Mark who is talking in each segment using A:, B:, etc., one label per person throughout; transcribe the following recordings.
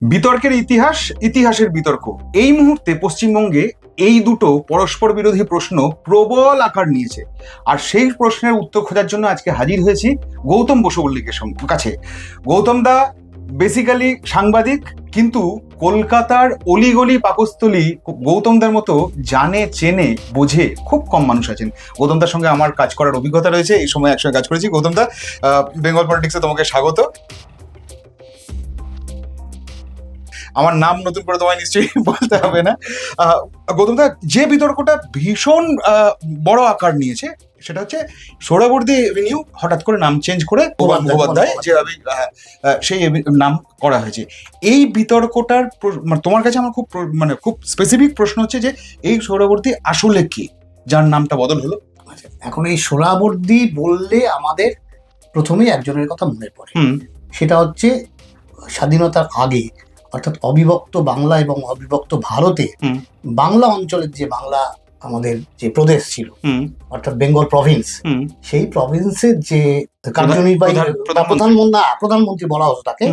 A: বিতর্কের ইতিহাস, ইতিহাসের বিতর্ক। এই মুহূর্তে পশ্চিমবঙ্গে এই দুটো পরস্পর বিরোধী প্রশ্ন প্রবল আকার নিয়েছে, আর সেই প্রশ্নের উত্তর খোঁজার জন্য আজকে হাজির হয়েছি গৌতম বসু মল্লিকের কাছে। গৌতম দা বেসিক্যালি সাংবাদিক, কিন্তু কলকাতার অলিগলি পাকস্থলী গৌতমদার মতো জানে, চেনে, বোঝে খুব কম মানুষ আছেন। গৌতমদার সঙ্গে আমার কাজ করার অভিজ্ঞতা রয়েছে, এই সময় একসঙ্গে কাজ করেছি। গৌতমদা, বেঙ্গল পলিটিক্সে তোমাকে স্বাগত। আমার নাম নতুন করে তোমায় নিশ্চয়ই বলতে হবে না। গৌতমদা, যে বিতর্কটা ভীষণ বড় আকার নিয়েছে সেটা হচ্ছে সোহরাওয়ার্দী এভিনিউ হঠাৎ করে নাম চেঞ্জ করে মুখোপাধ্যায় যেভাবে সেই নাম করা হয়েছে। এই বিতর্কটার তোমার কাছে আমার খুব স্পেসিফিক প্রশ্ন হচ্ছে যে এই সোহরাওয়ার্দী আসলে কি, যার নামটা বদল হলো?
B: এখন এই সোহরাওয়ার্দী বললে আমাদের প্রথমেই একজনের কথা মনে পড়ে, সেটা হচ্ছে স্বাধীনতার আগে, অর্থাৎ অবিভক্ত বাংলা এবং অবিভক্ত ভারতে বাংলা অঞ্চলের যে বাংলা আমাদের যে প্রদেশ ছিল, অর্থাৎ বেঙ্গল প্রভিন্স, সেই প্রভিন্সের যে কার্যনির্বাহী প্রধানমন্ত্রী বলা হতো তাকে।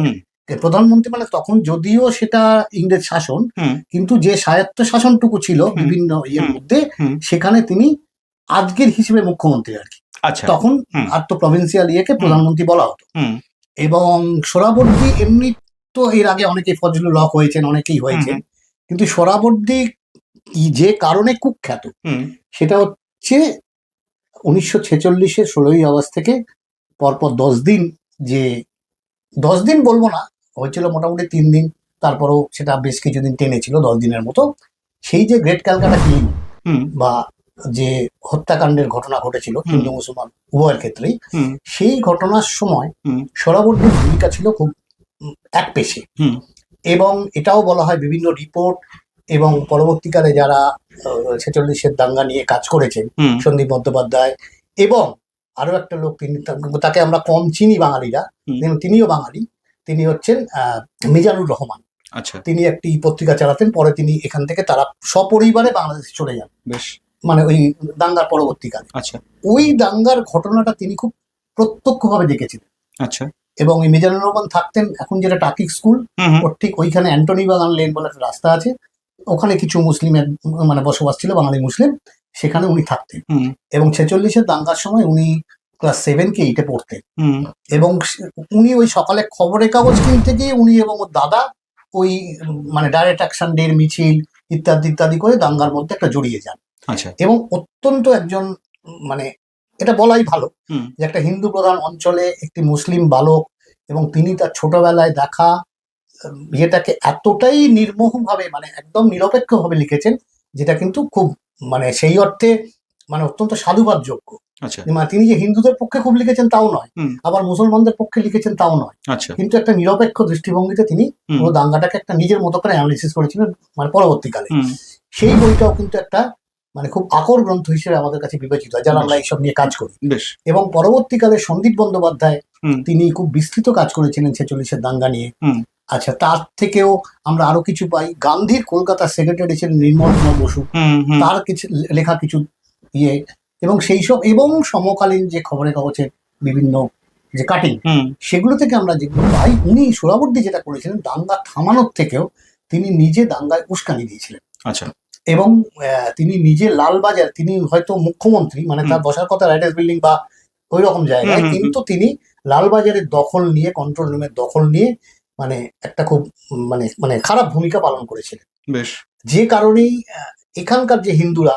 B: প্রধানমন্ত্রী মানে তখন যদিও সেটা ইংরেজ শাসন, কিন্তু যে স্বায়ত্ত শাসনটুকু ছিল বিভিন্ন ইয়ের মধ্যে, সেখানে তিনি আজকের হিসেবে মুখ্যমন্ত্রী আর কি। তখন আর তো প্রভিন্সিয়াল ইয়েকে প্রধানমন্ত্রী বলা হতো। এবং সোহরাওয়ার্দী এমনি তো এর আগে অনেকে ফজলুল হক হয়েছেন, অনেকেই হয়েছেন, কিন্তু সোহরাওয়ার্দী যে কারণে কুখ্যাত সেটা হচ্ছে 1946-এর 16ই আগস্ট থেকে পরপর 10 দিন, যে 10 দিন বলবো না, হয়েছিল মোটামুটি 3 দিন, তারপরও সেটা বেশ কিছুদিন টেনেছিল 10 দিনের মতো। সেই যে গ্রেট ক্যালকাটা কিলিং বা যে হত্যাকাণ্ডের ঘটনা ঘটেছিল হিন্দু মুসলমান উভয়ের ক্ষেত্রেই, সেই ঘটনার সময় সোহরাওয়ার্দীর ভূমিকা ছিল খুব একপেশে। এবং এটাও বলা হয় বিভিন্ন রিপোর্ট, এবং পরবর্তীকালে যারা 46-এর দাঙ্গা নিয়ে কাজ করেছেন, সন্দীপ বন্দ্যোপাধ্যায় এবং আরো একটা লোক, তিনি তাকে আমরা কম চিনি বাঙালিরা, তিনিও বাঙালি, তিনি হচ্ছেন মিজানুর রহমান। তিনি একটি পত্রিকা চালাতেন, পরে তিনি এখান থেকে তারা সপরিবারে বাংলাদেশে চলে যান, মানে ওই দাঙ্গার পরবর্তীকালে। ওই দাঙ্গার ঘটনাটা তিনি খুব প্রত্যক্ষভাবে দেখেছিলেন। এবং এই মিজানুর রহমান থাকতেন এখন যেটা টাকিক স্কুল, ওর ঠিক ওইখানে অ্যান্টনি বাগান লেন বলে একটা রাস্তা আছে, ওখানে কিছু মুসলিমের মানে বসবাস ছিল, বাঙালি মুসলিম, সেখানে উনি থাকতেন। এবং 46-এর দাঙ্গার সময় উনি ক্লাস 7 কি 8-এ পড়তেন। এবং উনি ওই সকালে খবরের কাগজ কিনতে গিয়ে উনি এবং ওর দাদা ওই মানে ডাইরেক্ট অ্যাকশন ডের মিছিল ইত্যাদি ইত্যাদি করে দাঙ্গার মধ্যে একটা জড়িয়ে যান। এবং অত্যন্ত একজন, মানে এটা বলাই ভালো যে একটা হিন্দু প্রধান অঞ্চলে একটি মুসলিম বালক, এবং তিনি তার ছোটবেলায় দেখা ইয়েটাকে এতটাই নির্মোহভাবে, মানে একদম নিরপেক্ষভাবে লিখেছেন, যেটা কিন্তু খুব মানে সেই অর্থে মানে অত্যন্ত সাধুবাদযোগ্য। মানে তিনি যে হিন্দুদের পক্ষে খুব লিখেছেন তাও নয়, আবার মুসলমানদের পক্ষে লিখেছেন তাও নয়, কিন্তু একটা নিরপেক্ষ দৃষ্টিভঙ্গিতে তিনি পুরো দাঙ্গাটাকে একটা নিজের মতো করে অ্যানালিসিস করেছিলেন মানে পরবর্তীকালে। সেই বইটাও কিন্তু একটা মানে খুব আকর গ্রন্থ হিসেবে আমাদের কাছে বিবেচিত হয়, যারা আমরা এইসব নিয়ে কাজ করি। এবং পরবর্তীকালে সন্দীপ বন্দ্যোপাধ্যায় তিনি খুব বিস্তৃত কাজ করেছিলেন 46-এর দাঙ্গা নিয়ে। তার থেকেও আমরা আরো কিছু পাই। গান্ধীর কলকাতার সেক্রেটারি ছিলেন নির্মল কুমার বসু, তার কিছু লেখা কিছু ইয়ে, এবং সেই সব এবং সমকালীন যে খবরের কাগজের বিভিন্ন যে কাটিং, সেগুলো থেকে আমরা যেগুলো পাই, উনি সোহরাওয়ার্দী যেটা করেছিলেন দাঙ্গা থামানোর থেকেও তিনি নিজে দাঙ্গায় উস্কানি দিয়েছিলেন। এবং তিনি নিজে লালবাজার, তিনি হয়তো মুখ্যমন্ত্রী, মানে তার বসার কথা রাইটার্স বিল্ডিং বা ওই রকম জায়গায়, কিন্তু তিনি লালবাজারের দখল নিয়ে, কন্ট্রোল রুমের দখল নিয়ে মানে একটা খুব মানে মানে খারাপ ভূমিকা পালন করেছিলেন। যে কারণেই এখানকার যে হিন্দুরা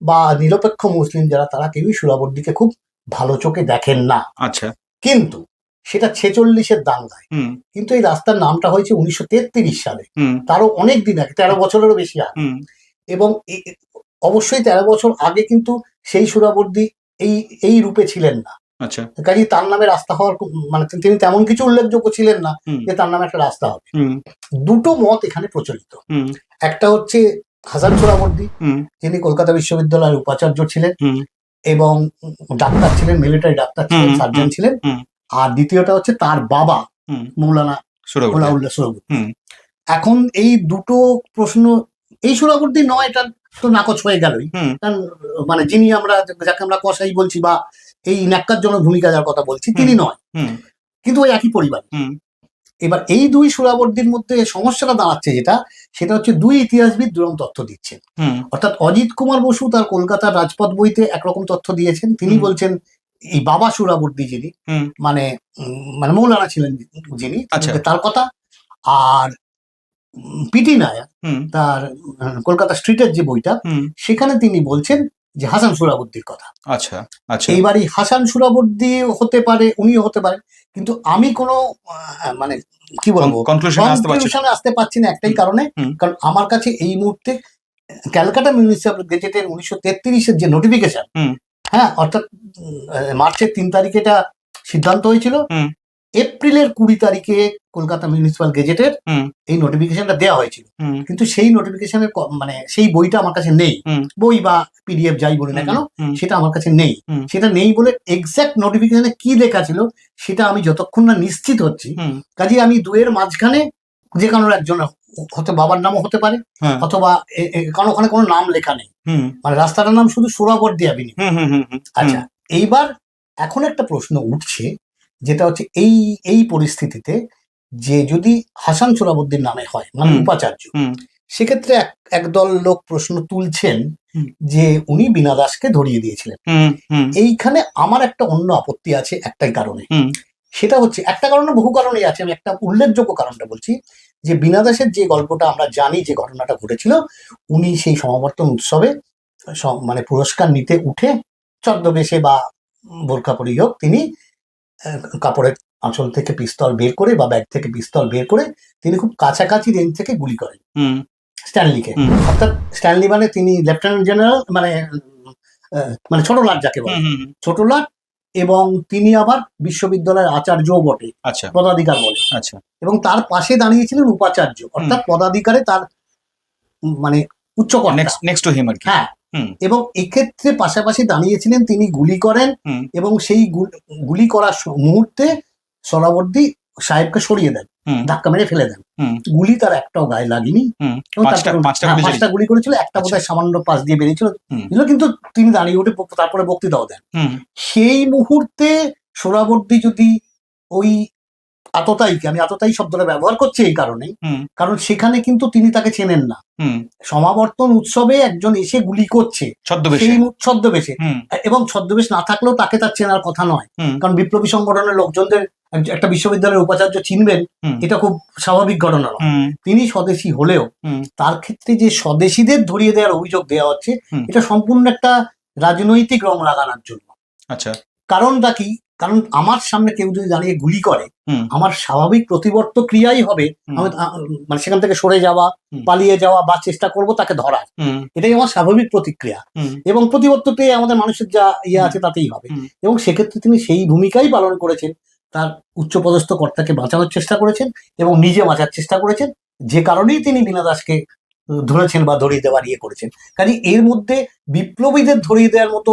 B: বা নিরপেক্ষ মুসলিম যারা, তারা কেউই সোহরাওয়ার্দীকে খুব ভালো চোখে দেখেন না। কিন্তু সেটা 46-এর দাঙ্গায়, কিন্তু এই রাস্তার নামটা হয়েছে 1933 সালে, তারও অনেক দিন আগে, 13 বছরেরও বেশি আগে। এবং অবশ্যই 13 বছর আগে কিন্তু সেই সোহরাওয়ার্দী এই রূপে ছিলেন না। কাজে তার নামে রাস্তা হওয়ার মানে তিনি তেমন কিছু উল্লেখযোগ্য ছিলেন না যে তার নামে একটা রাস্তা হবে। দুটো মত এখানে প্রচলিত। একটা হচ্ছে হাসান সোহরাওয়ার্দী, যিনি কলকাতা বিশ্ববিদ্যালয়ের উপাচার্য ছিলেন এবং ডাক্তার ছিলেন, মিলিটারি ডাক্তার ছিলেন, সার্জন ছিলেন। আর দ্বিতীয়টা হচ্ছে তার বাবা মৌলানা সোহরাওয়ার্দী। এখন এই দুটো প্রশ্ন, এই সোহরাওয়ার্দী নয়, এটা তো নাকচ হয়ে গেলই, কারণ মানে যিনি আমরা যাকে আমরা কসাই বলছি বা এই ন্যাক্কারজনক ভূমিকা যার কথা বলছি, তিনি নয়, কিন্তু ওই একই পরিবার। এবার এই দুই সুরাবর্দীর মধ্যে সমস্যাটা দাঁড়াচ্ছে যেটা, সেটা হচ্ছে দুই ইতিহাসবিদ দুরকম তথ্য দিচ্ছেন।
A: হুম
B: অর্থাৎ অজিত কুমার বসু তার কলকাতার রাজপথ বইতে একরকম তথ্য দিয়েছেন, তিনি
A: হুম।
B: বলছেন এই বাবা সুরাবর্দী যিনি,
A: হুম
B: মানে মানে মৌলানা ছিলেন যিনি,
A: আচ্ছা।
B: তার কথা। আর পিটি নায়ার
A: হুম
B: তার কলকাতা স্ট্রিটের যে বইটা,
A: হুম।
B: সেখানে তিনি বলছেন যে হাসান সুরাবর্দীর কথা।
A: আচ্ছা আচ্ছা।
B: এইবার এই হাসান সুরাবর্দী হতে পারে, উনিও হতে পারেন, কিন্তু আমি কোনো মানে কি বলবো,
A: কনক্লুশনে আসতে পারছি না।
B: কনক্লুশনে আসতে পারছি না একটাই
A: হুম,
B: কারণে,
A: হুম।
B: কারণ আমার কাছে এই মুহূর্তে ক্যালকাটা মিউনিসিপ্যাল গেজেটের 1933-এর যে নোটিফিকেশন,
A: হুম।
B: হ্যাঁ, অর্থাৎ মার্চের 3 তারিখে এটা সিদ্ধান্ত হয়েছিল,
A: হুম।
B: এপ্রিলের 20 তারিখে কলকাতা মিউনিসিপ্যাল গেজেটের
A: হুম।
B: এই নোটিফিকেশনটা দেওয়া হয়েছিল।
A: হুম।
B: কিন্তু সেই নোটিফিকেশনের মানে সেই বইটা আমার কাছে নেই,
A: হুম।
B: বই বা পিডিএফ যাই বলি না কেন,
A: হুম।
B: সেটা আমার কাছে নেই।
A: হুম।
B: সেটা নেই বলে এক্সাক্ট নোটিফিকেশনে কি লেখা ছিল সেটা আমি যতক্ষণ না নিশ্চিত হচ্ছি,
A: হুম।
B: কাজে আমি দুয়ের মাঝখানে যে কোনো একজন, হতে বাবার নামও হতে পারে,
A: হ্যাঁ।
B: অথবা কারণ ওখানে কোনো নাম লেখা নেই,
A: হুম
B: মানে রাস্তাটার নাম শুধু সুরাবর্দী অ্যাভিনিউ।
A: হুম হুম হুম হুম।
B: আচ্ছা, এইবার এখন একটা প্রশ্ন উঠছে, যেটা হচ্ছে এই এই পরিস্থিতিতে যে যদি হাসান সুরাবর্দীর নামে হয়, মানে
A: হুম।
B: উপাচার্য,
A: হুম।
B: সেক্ষেত্রে একদল লোক প্রশ্ন তুলছেন
A: হুম।
B: যে উনি বীণা দাসকে ধরিয়ে দিয়েছিলেন।
A: হুম। হুম।
B: এইখানে আমার একটা অন্য আপত্তি আছে একটাই কারণে,
A: হুম।
B: সেটা হচ্ছে, একটা কারণে বহু কারণেই আছে, আমি একটা উল্লেখযোগ্য কারণটা বলছি, যে বীণা দাসের যে গল্পটা আমরা জানি, যে ঘটনাটা ঘটেছিল, উনি সেই সমাবর্তন উৎসবে মানে পুরস্কার নিতে উঠে ছদ্মবেশে বা বোরখা পরেই হোক, তিনি কাপড়ের আঁচল থেকে পিস্তল বের করে বা ব্যাগ থেকে পিস্তল বের করে তিনি খুব কাছাকাছি রেঞ্জ থেকে গুলি করেন
A: হুম।
B: স্ট্যানলিকে।
A: হুম।
B: অর্থাৎ স্ট্যানলি মানে তিনি লেফটেন্যান্ট জেনারেল, মানে মানে ছোট লাট যাকে বলে,
A: হুম। হুম।
B: ছোট লাট, এবং তিনি আবার বিশ্ববিদ্যালয়ের আচার্যও বটে,
A: আচ্ছা
B: পদাধিকার বলে,
A: আচ্ছা।
B: এবং তার পাশে দাঁড়িয়েছিলেন উপাচার্য, অর্থাৎ পদাধিকারে তার মানে উচ্চকর্তা।
A: নেক্সট টু হিম আর কি।
B: হ্যাঁ,
A: হুম।
B: এবং এক্ষেত্রে পাশাপাশি দাঁড়িয়েছিলেন, তিনি গুলি করেন,
A: হুম।
B: এবং সেই গুলি করার মুহূর্তে সোহরাওয়ার্দী সাহেবকে সরিয়ে দেন,
A: হুম।
B: ধাক্কা মেরে ফেলে দেন।
A: হুম।
B: গুলি তার একটাও গায়ে লাগেনি,
A: হুম।
B: এবং
A: পাঁচটা
B: তারপর
A: পাঁচটা
B: হ্যাঁ,
A: গুলি
B: 5টা গুলি করেছিল, একটা
A: আচ্ছা।
B: বোধহয় সামান্য পাশ দিয়ে বেরিয়েছিল,
A: হুম।
B: কিন্তু তিনি দাঁড়িয়ে উঠে তারপরে বক্তৃতাও দেন।
A: হুম।
B: সেই মুহূর্তে সোহরাওয়ার্দী যদি ওই আততায়ীকে, আমি আততায়ী শব্দটা ব্যবহার করছি এই কারণে,
A: হুম।
B: কারণ সেখানে কিন্তু তিনি তাকে চেনেন না,
A: হুম।
B: সমাবর্তন উৎসবে একজন এসে গুলি করছে
A: ছদ্মবেশে।
B: সেই ছদ্মবেশে,
A: হুম।
B: এবং ছদ্মবেশ না থাকলেও তাকে তার চেনার কথা নয়,
A: হুম।
B: কারণ বিপ্লবী সংগঠনের লোকজনদের একটা বিশ্ববিদ্যালয়ের উপাচার্য চিনবেন,
A: হুম।
B: এটা খুব স্বাভাবিক ঘটনা নয়।
A: হুম।
B: তিনি স্বদেশী হলেও
A: হুম।
B: তার ক্ষেত্রে যে স্বদেশীদের ধরিয়ে দেওয়ার অভিযোগ দেওয়া হচ্ছে,
A: হুম।
B: এটা সম্পূর্ণ একটা রাজনৈতিক রং লাগানোর জন্য।
A: আচ্ছা।
B: কারণটা কি? কারণ আমার সামনে কেউ যদি দাঁড়িয়ে গুলি করে,
A: হুম।
B: আমার স্বাভাবিক প্রতিবর্ত ক্রিয়াই হবে
A: হুম।
B: আমি মানে সেখান থেকে সরে যাওয়া,
A: হুম।
B: পালিয়ে যাওয়া, বা চেষ্টা করব তাকে ধরার,
A: হুম।
B: এটাই আমার স্বাভাবিক প্রতিক্রিয়া,
A: হুম।
B: এবং প্রতিবর্ততে আমাদের মানুষের যা ইয়ে আছে তাতেই হবে।
A: হুম।
B: এবং সেক্ষেত্রে তিনি সেই ভূমিকাই পালন করেছেন, তার উচ্চপদস্থ কর্তাকে বাঁচানোর চেষ্টা করেছেন এবং নিজে বাঁচার চেষ্টা করেছেন, যে কারণেই তিনি বীণা দাসকে ধরেছেন বা ধরিয়ে দেওয়ার ইয়ে করেছেন। কাজে এর মধ্যে বিপ্লবীদের ধরিয়ে দেওয়ার মতো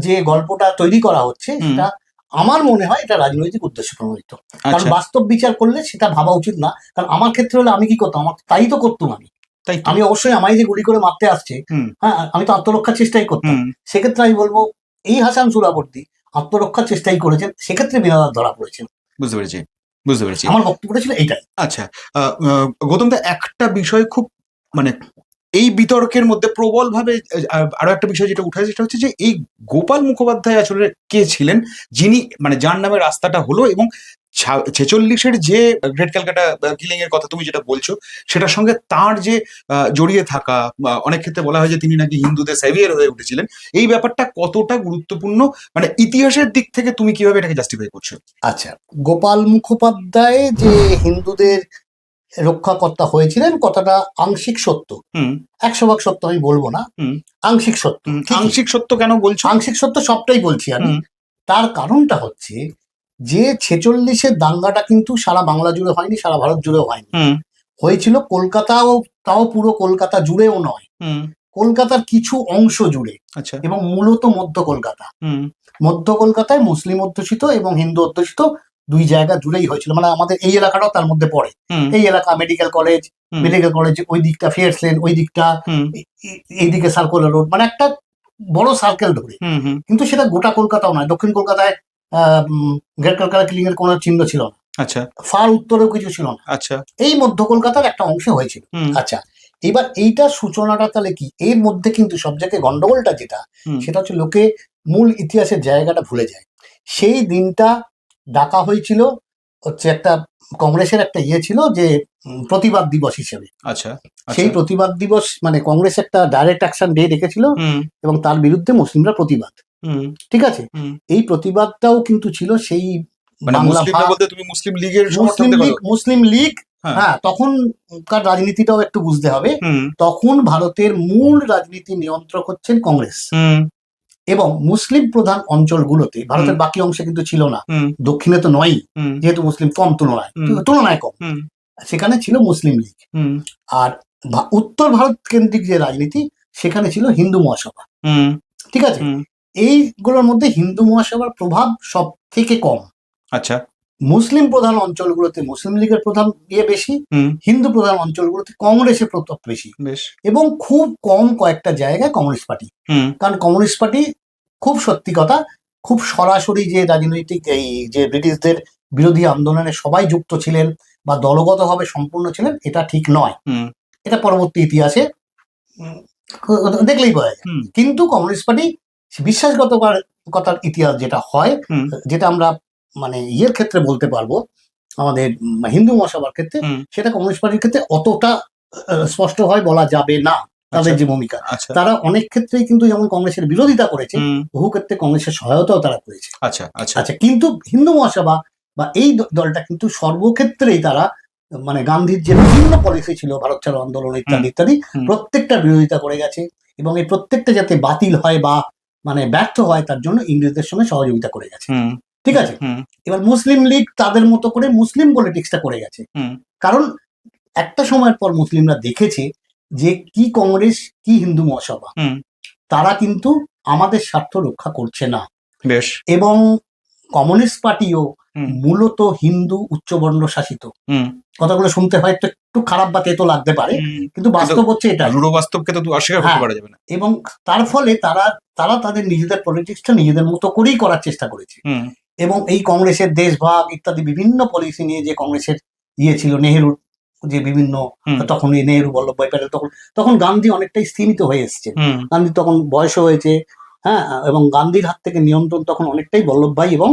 B: যে গল্পটা তৈরি করা হচ্ছে,
A: হুম।
B: সেটা আমার মনে হয় এটা রাজনৈতিক উদ্দেশ্য প্রণোদিত। কারণ
A: আচ্ছা।
B: বাস্তব বিচার করলে সেটা ভাবা উচিত না, কারণ আমার ক্ষেত্রে হলে আমি কি করতাম, আমার তাই তো করতাম আমি।
A: তাই তো।
B: আমি অবশ্যই আমায় যে গুলি করে মারতে আসছে,
A: হুম।
B: হ্যাঁ, আমি তো আত্মরক্ষার চেষ্টাই করতাম।
A: হুম।
B: সেক্ষেত্রে আমি বলবো এই হাসান সুরাবর্দী আত্মরক্ষার চেষ্টাই করেছেন, সেক্ষেত্রে বীণা দাস ধরা পড়েছেন।
A: বুঝতে পেরেছি বুঝতে পেরেছি।
B: আমার বক্তব্যটা ছিল এইটাই।
A: আচ্ছা, গৌতম দা, একটা বিষয় খুব মানে এই বিতর্কের মধ্যে প্রবলভাবে আরো একটা বিষয় যেটা উঠে আসে, সেটা হচ্ছে যে এই গোপাল মুখোপাধ্যায় আসলে কে ছিলেন, যিনি মানে যার নামে রাস্তাটা হলো, এবং 46-এর যে গ্রেট ক্যালকাটা কিলিং এর কথা তুমি যেটা বলছো, সেটার সঙ্গে তার যে জড়িয়ে থাকা, অনেক ক্ষেত্রে বলা হয় যে তিনি নাকি হিন্দুদের সেভিয়ার হয়ে উঠেছিলেন, এই ব্যাপারটা কতটা গুরুত্বপূর্ণ, মানে ইতিহাসের দিক থেকে তুমি কিভাবে এটাকে জাস্টিফাই করছো?
B: আচ্ছা, গোপাল মুখোপাধ্যায় যে হিন্দুদের রক্ষাকর্তা হয়েছিলেন, কথাটা আংশিক সত্য,
A: হুম।
B: 100% সত্য আমি বলবো না,
A: হুম।
B: আংশিক সত্য। ঠিকই।
A: আংশিক সত্য কেন বলছো?
B: আংশিক সত্য সবটাই বলছি আমি।
A: হুম।
B: তার কারণটা হচ্ছে যে 46-এর দাঙ্গাটা কিন্তু সারা বাংলা জুড়ে হয়নি, সারা ভারত জুড়েও হয়নি,
A: হুম।
B: হয়েছিল কলকাতাও, তাও পুরো কলকাতা জুড়েও নয়,
A: হুম।
B: কলকাতার কিছু অংশ জুড়ে,
A: আচ্ছা।
B: এবং মূলত মধ্য কলকাতা।
A: হুম।
B: মধ্য কলকাতায় মুসলিম অধ্যুষিত এবং হিন্দু অধ্যুষিত দুই জায়গা জুড়েই হয়েছিল, মানে আমাদের এই এলাকাটাও তার মধ্যে পড়ে।
A: হুম।
B: এই এলাকা মেডিকেল কলেজ,
A: হুম।
B: মেডিকেল কলেজ ওই দিকটা, ফিয়ার্স লেন ওই দিকটা,
A: হুম।
B: এইদিকে সার্কুলার রোড, মানে একটা বড় সার্কেল ধরে।
A: হুম। হুম।
B: কিন্তু সেটা গোটা কলকাতাও নয়, দক্ষিণ কলকাতায় গ্রেট ক্যালকাটা কিলিং এর কোনো চিহ্ন ছিল না,
A: আচ্ছা
B: ফার উত্তরেও কিছু ছিল না,
A: আচ্ছা
B: এই মধ্য কলকাতার একটা অংশে হয়েছিল।
A: হুম
B: আচ্ছা, এবার এইটার সূচনাটা তাহলে কি, এর মধ্যে কিন্তু সব জায়গায় গন্ডগোলটা যেটা,
A: হুম
B: সেটা হচ্ছে লোকে মূল ইতিহাসের জায়গাটা ভুলে যায়। সেই দিনটা ডাকা হয়েছিল হচ্ছে একটা কংগ্রেসের একটা ইয়ে ছিল যে প্রতিবাদ দিবস হিসেবে।
A: আচ্ছা
B: সেই
A: আচ্ছা
B: প্রতিবাদ দিবস মানে কংগ্রেস একটা ডাইরেক্ট অ্যাকশন ডে রেখেছিল
A: হুম
B: এবং তার বিরুদ্ধে মুসলিমরা প্রতিবাদ,
A: হুম
B: ঠিক আছে।
A: হুম
B: এই প্রতিবাদটাও কিন্তু ছিল সেই
A: মানে
B: বাংলা
A: মুসলিমরা
B: ভাগ,
A: বলতে তুমি মুসলিম লীগের সমর্থন
B: মুসলিম
A: দেখো
B: লীগ,
A: তো?
B: মুসলিম লীগ।
A: হ্যাঁ
B: হ্যাঁ, তখনকার রাজনীতিটাও একটু বুঝতে হবে।
A: হুম
B: তখন ভারতের মূল রাজনীতি নিয়ন্ত্রক হচ্ছেন কংগ্রেস,
A: হুম
B: এবং মুসলিম প্রধান অঞ্চলগুলোতে, ভারতের
A: হুম।
B: বাকি অংশে কিন্তু ছিল না,
A: হুম
B: দক্ষিণে তো নয়ই,
A: হুম
B: যেহেতু মুসলিম কম তুলনায়,
A: হুম।
B: তুলনায় কম,
A: হুম
B: সেখানে ছিল মুসলিম লীগ।
A: হুম
B: আর উত্তর ভারত কেন্দ্রিক যে রাজনীতি, সেখানে ছিল হিন্দু মহাসভা,
A: হুম
B: ঠিক আছে।
A: হুম
B: এইগুলোর মধ্যে হিন্দু মহাসভার প্রভাব সব থেকে কম।
A: আচ্ছা
B: মুসলিম প্রধান অঞ্চলগুলোতে মুসলিম লীগের প্রধান ইয়ে বেশি,
A: হুম
B: হিন্দু প্রধান অঞ্চলগুলোতে কংগ্রেসের প্রতাপ বেশি,
A: বেশ
B: এবং খুব কম কয়েকটা জায়গায় কমিউনিস্ট পার্টি।
A: হুম
B: কারণ কমিউনিস্ট পার্টি, খুব সত্যি কথা, খুব সরাসরি যে রাজনৈতিক এই যে ব্রিটিশদের বিরোধী আন্দোলনে সবাই যুক্ত ছিলেন বা দলগতভাবে সম্পূর্ণ ছিলেন, এটা ঠিক নয়।
A: হুম
B: এটা পরবর্তী ইতিহাসে উম, দেখলেই বোঝা যায়।
A: হুম
B: কিন্তু কমিউনিস্ট পার্টি বিশ্বাসঘাতকতার ইতিহাস যেটা হয়,
A: হুম
B: যেটা আমরা মানে ইয়ের ক্ষেত্রে বলতে পারবো, আমাদের হিন্দু মহাসভার ক্ষেত্রে,
A: হুম
B: সেটা কমিউনিস্ট পার্টির ক্ষেত্রে অতটা স্পষ্ট হয় বলা যাবে না তাদের
A: আচ্ছা
B: যে ভূমিকা।
A: আচ্ছা
B: তারা অনেক ক্ষেত্রেই কিন্তু যেমন কংগ্রেসের বিরোধিতা করেছে,
A: হুম
B: বহু ক্ষেত্রে কংগ্রেসের সহায়তাও তারা করেছে।
A: আচ্ছা আচ্ছা
B: আচ্ছা, কিন্তু হিন্দু মহাসভা বা এই দলটা কিন্তু সর্বক্ষেত্রেই তারা মানে গান্ধীর যে বিভিন্ন পলিসি ছিল, ভারত ছাড়ো আন্দোলন ইত্যাদি ইত্যাদি,
A: হুম।
B: প্রত্যেকটা বিরোধিতা করে গেছে, এবং এই প্রত্যেকটা যাতে বাতিল হয় বা মানে ব্যর্থ হয়, তার জন্য ইংরেজদের সঙ্গে সহযোগিতা করে গেছে,
A: হুম
B: ঠিক আছে।
A: হুম
B: এবার মুসলিম লীগ তাদের মতো করে মুসলিম পলিটিক্সটা করে গেছে,
A: হুম
B: কারণ একটা সময়ের পর মুসলিমরা দেখেছে যে কি কংগ্রেস কি হিন্দু মহাসভা,
A: হুম
B: তারা কিন্তু আমাদের স্বার্থ রক্ষা করছে না।
A: বেশ
B: এবং কমিউনিস্ট পার্টিও
A: হুম
B: মূলত হিন্দু উচ্চবর্ণ শাসিত।
A: হুম
B: কথাগুলো শুনতে হয়তো একটু খারাপ বা তেতো লাগতে পারে,
A: হুম।
B: কিন্তু বাস্তব হচ্ছে এটা।
A: রূঢ় বাস্তবকে তো অস্বীকার করতে
B: হ্যাঁ,
A: পারা যাবে না।
B: এবং তার ফলে তারা তারা তাদের নিজেদের পলিটিক্সটা নিজেদের মতো করেই করার চেষ্টা করেছে।
A: হুম
B: এবং এই কংগ্রেসের দেশভাগ ইত্যাদি বিভিন্ন পলিসি নিয়ে যে কংগ্রেসের ইয়ে ছিল, নেহেরুর যে বিভিন্ন,
A: হুম
B: তখন এই নেহেরু বল্লভভাই প্যাটেল, তখন তখন গান্ধী অনেকটাই স্থিমিত হয়ে এসছে,
A: হুম
B: গান্ধী তখন বয়স হয়েছে, হ্যাঁ, এবং গান্ধীর হাত থেকে নিয়ন্ত্রণ তখন অনেকটাই বল্লভভাই এবং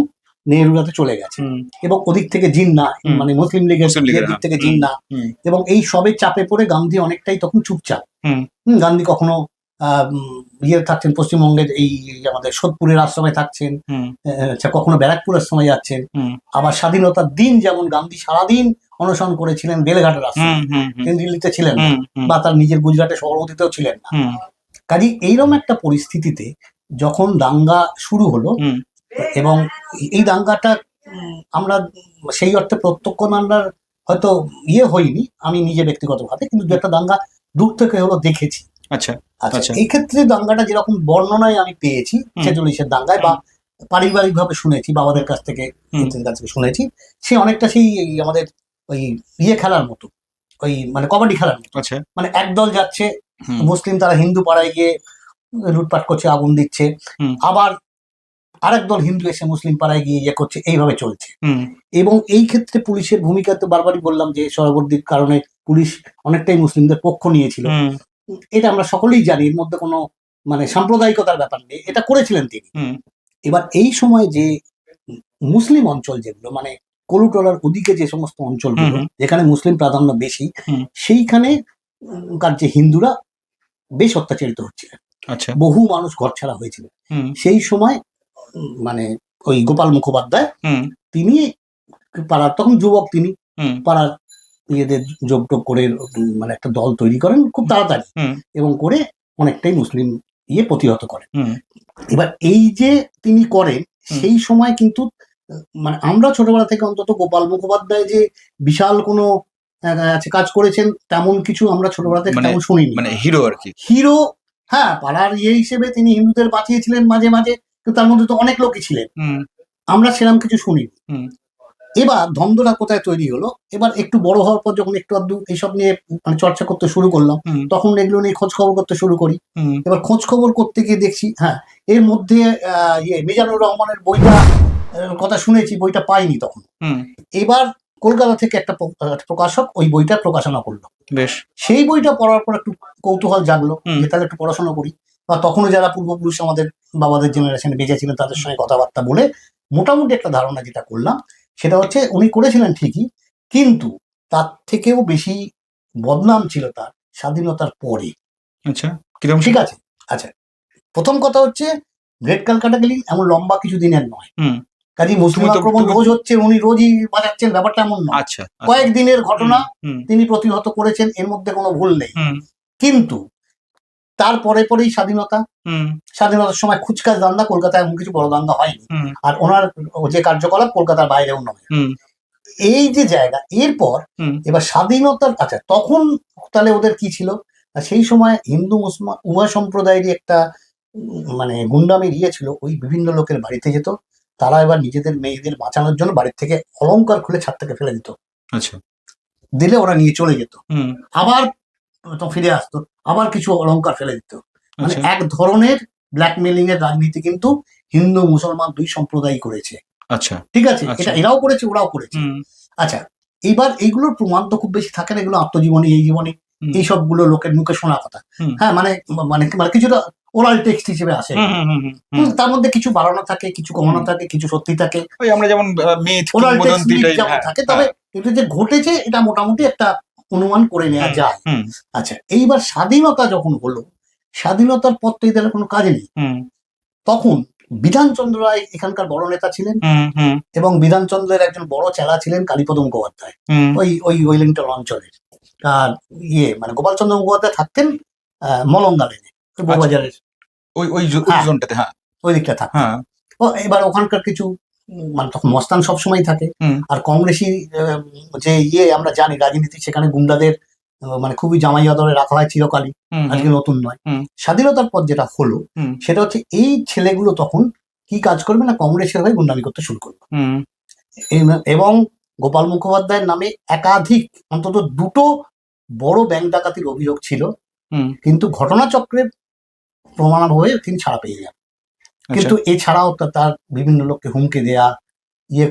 B: নেহেরুর হাতে চলে গেছে।
A: হুম
B: এবং ওদিক থেকে জিন্না,
A: হুম।
B: মানে মুসলিম লীগের
A: মুসলিম লীগের,
B: দিক
A: হ্যাঁ।
B: থেকে
A: হুম,
B: জিন্না,
A: হুম
B: এবং এই সবের চাপে পড়ে গান্ধী অনেকটাই তখন চুপচাপ।
A: হুম
B: গান্ধী কখনো ইয়ে থাকছেন পশ্চিমবঙ্গের এই আমাদের সোদপুরের আশ্রমে থাকছেন,
A: হুম
B: আচ্ছা, কখনো ব্যারাকপুর আশ্রমে যাচ্ছেন।
A: হুম
B: আবার স্বাধীনতার দিন যেমন গান্ধী সারাদিন অনশন করেছিলেন বেলঘাটের
A: হুম
B: আশ্রমে,
A: হুম হুম
B: তিনি দিল্লিতে ছিলেন না,
A: হুম হুম
B: বা তার নিজের গুজরাটে সভাপতিতেও ছিলেন না।
A: হুম
B: কাজে এইরকম একটা পরিস্থিতিতে যখন দাঙ্গা শুরু হলো,
A: হুম
B: এবং এই দাঙ্গাটা আমরা সেই অর্থে প্রত্যক্ষ দাঙ্গার হয়তো ইয়ে হয়নি আমি নিজে ব্যক্তিগতভাবে, কিন্তু দু একটা দাঙ্গা দূর থেকে হলো দেখেছি।
A: আচ্ছা
B: আচ্ছা,
A: আচ্ছা
B: এই ক্ষেত্রে দাঙ্গাটা যেরকম বর্ণনায় আমি পেয়েছি
A: হুম।
B: 46-এর দাঙ্গায়, বা পারিবারিক ভাবে শুনেছি, বাবাদের কাছ থেকে
A: হুম।
B: ইত্যাদির কাছ থেকে শুনেছি, সে অনেকটা সেই এই আমাদের ওই ইয়ে খেলার মতো, ওই মানে কবাডি খেলার মতো।
A: আচ্ছা
B: মানে একদল যাচ্ছে
A: হুম
B: মুসলিম, তারা হিন্দু পাড়ায় গিয়ে লুটপাট করছে, আগুন দিচ্ছে,
A: হুম
B: আবার আরেক দল হিন্দু এসে মুসলিম পাড়ায় গিয়ে ইয়ে করছে, এইভাবে চলছে।
A: হুম
B: এবং এই ক্ষেত্রে পুলিশের ভূমিকা তো বারবারই বললাম যে সরবর্তীর কারণে পুলিশ অনেকটাই মুসলিমদের পক্ষ নিয়েছিল,
A: হুম
B: এটা আমরা সকলেই জানি, এর মধ্যে কোনো মানে সাম্প্রদায়িকতার ব্যাপার নেই, এটা করেছিলেন তিনি।
A: হুম
B: এবার এই সময় যে মুসলিম অঞ্চল যেগুলো মানে কলুটলার ওদিকে যে সমস্ত অঞ্চলগুলো
A: হুম।
B: যেখানে মুসলিম প্রাধান্য বেশি,
A: হুম।
B: সেইখানে কার যে হিন্দুরা বেশ অত্যাচারিত হচ্ছিলেন,
A: আচ্ছা
B: বহু মানুষ ঘরছাড়া হয়েছিল।
A: হুম
B: সেই সময় মানে ওই গোপাল মুখোপাধ্যায়,
A: হুম
B: তিনি পাড়ার, তখন যুবক তিনি,
A: হুম
B: পাড়ার ইয়েদের যোগ টোগ করে মানে একটা দল তৈরি করেন খুব তাড়াতাড়ি,
A: হুম
B: এবং করে অনেকটাই মুসলিম ইয়ে প্রতিহত করেন।
A: হুম
B: এবার এই যে তিনি করেন,
A: হুম।
B: সেই সময় কিন্তু মানে আমরা ছোটবেলা থেকে অন্তত গোপাল মুখোপাধ্যায় যে বিশাল কোনো কাজ করেছেন তেমন কিছু আমরা ছোটবেলা থেকে
A: মানে
B: তেমন শুনিনি।
A: মানে হিরো আর কি।
B: হিরো, হ্যাঁ, পাড়ার ইয়ে হিসেবে তিনি হিন্দুদের বাঁচিয়েছিলেন মাঝে মাঝে, কিন্তু তার মধ্যে তো অনেক লোকই ছিলেন,
A: হুম
B: আমরা সেরকম কিছু শুনিনি।
A: হুম
B: এবার দ্বন্দ্বটা কোথায় তৈরি হলো, এবার একটু বড় হওয়ার পর যখন একটু আধটু এইসব নিয়ে মানে চর্চা করতে শুরু করলাম,
A: হুম
B: তখন এগুলো নিয়ে খোঁজ খবর করতে শুরু করি।
A: হুম
B: এবার খোঁজ খবর করতে গিয়ে দেখছি, হ্যাঁ, এর মধ্যে ইয়ে মিজানুর রহমানের বইটা কথা শুনেছি, বইটা পাইনি তখন।
A: হুম।
B: এবার কলকাতা থেকে একটা প্রকাশক ওই বইটা প্রকাশনা করলো।
A: বেশ।
B: সেই বইটা পড়ার পর একটু কৌতূহল জাগলো
A: হুম।
B: যে তাহলে একটু পড়াশোনা করি, বা তখনও যারা পূর্বপুরুষ আমাদের বাবাদের জেনারেশনে বেঁচে ছিলেন তাদের সঙ্গে কথাবার্তা বলে মোটামুটি একটা ধারণা যেটা করলাম সেটা হচ্ছে উনি করেছিলেন ঠিকই, কিন্তু তার থেকেও বেশি বদনাম ছিল তার স্বাধীনতার পরে।
A: আচ্ছা, কিরকম?
B: ঠিক আছে, আচ্ছা, প্রথম কথা হচ্ছে গ্রেট ক্যালকাটা কিলিং এমন লম্বা কিছু দিনের নয়।
A: হুম।
B: কাজী মুসলিম আক্রমণ রোজ হচ্ছে, উনি রোজই বাজাচ্ছেন, ব্যাপারটা এমন নয়।
A: আচ্ছা,
B: কয়েকদিনের ঘটনা
A: হুম।
B: তিনি প্রতিহত করেছেন, এর মধ্যে কোনো ভুল নেই।
A: হুম।
B: কিন্তু তার পরেই স্বাধীনতা,
A: হুম।
B: স্বাধীনতার সময় খুচকাচ দাঙ্গা, কলকাতায় এমন কিছু বড় দাঙ্গা হয়নি।
A: হুম।
B: আর ওনার যে কার্যকলাপ কলকাতার বাইরেও নয়।
A: হুম।
B: এই যে জায়গা, এরপর
A: হুম।
B: এবার স্বাধীনতার, আচ্ছা তখন তাহলে ওদের কি ছিল, সেই সময় হিন্দু মুসলমান উভয় সম্প্রদায়েরই একটা মানে গুন্ডামির ছিল। ওই বিভিন্ন লোকের বাড়িতে যেত, তারা এবার নিজেদের মেয়েদের বাঁচানোর জন্য বাড়ির থেকে অলংকার খুলে ছাদ থেকে ফেলে দিত,
A: আচ্ছা,
B: দিলে ওরা নিয়ে চলে যেত,
A: হুম।
B: আবার তো ফিরে আসতো, আবার কিছু অলংকার ফেলে দিত। মানে
A: আচ্ছা,
B: এক ধরনের ব্ল্যাকমেলিং এর রাজনীতি কিন্তু হিন্দু মুসলমান দুই সম্প্রদায় করেছে।
A: আচ্ছা,
B: ঠিক আছে,
A: আচ্ছা।
B: এটা এরাও করেছে ওরাও করেছে।
A: হুম।
B: আচ্ছা, এইবার এইগুলোর প্রমাণ তো খুব বেশি থাকে না, এগুলো আত্মজীবনী, এই জীবনী,
A: হুম।
B: এই সবগুলো লোকের মুখে শোনা কথা।
A: হুম।
B: হ্যাঁ, মানে মানে মানে কিছুটা ওরাল টেক্সট হিসেবে আসে।
A: হুম। হুম। হুম। হুম।
B: তার মধ্যে কিছু বাড়ানো থাকে, কিছু কমানো
A: হুম।
B: থাকে, কিছু সত্যি থাকে,
A: ওই আমরা যেমন মিথ
B: ওরাল টেক্সট
A: কিংবদন্তি টাইপ।
B: যেমন থাকে। তবে এটা যে ঘটেছে এটা মোটামুটি একটা অনুমান করে নেওয়া যায়।
A: হুম।
B: আচ্ছা, এইবার স্বাধীনতা যখন হলো, স্বাধীনতার পর তো এদের কোনো কাজ নেই।
A: হুম।
B: তখন বিধানচন্দ্র রায় এখানকার বড় নেতা ছিলেন,
A: হুম। হুম।
B: এবং বিধানচন্দ্রের একজন বড় চেলা ছিলেন কালীপদ মুখোপাধ্যায়,
A: হুম।
B: ওই ওই ওয়েলিংটন অঞ্চলের। আর মানে গোপালচন্দ্র মুখোপাধ্যায় থাকতেন মলঙ্গা লেনে, বউবাজারের
A: ওই ওই
B: হ্যাঁ,
A: জোনটাতে। হ্যাঁ,
B: ওই দিকটা থাকতেন।
A: হ্যাঁ।
B: এবার ওখানকার কিছু মানে তখন মস্তান সবসময় থাকে।
A: হুম।
B: আর কংগ্রেসি যে আমরা জানি রাজনীতি, সেখানে গুন্ডাদের মানে খুবই জামাই আদরে রাখা হয় চিরকালই,
A: হুম।
B: আজকে নতুন নয়।
A: হুম।
B: স্বাধীনতার পর যেটা হলো
A: হুম।
B: সেটা হচ্ছে এই ছেলেগুলো তখন কি কাজ করবে না, কংগ্রেসের হয়ে গুন্ডামি করতে শুরু করবে।
A: হুম।
B: এবং গোপাল মুখোপাধ্যায়ের নামে একাধিক, অন্তত দুটো বড় ব্যাংক ডাকাতির অভিযোগ ছিল,
A: হুম।
B: কিন্তু ঘটনাচক্রের প্রমাণাভাবে তিনি ছাড়া পেয়ে যান।
A: আচ্ছা।
B: কিন্তু এছাড়াও তার বিভিন্ন লোককে হুমকি দেয়া,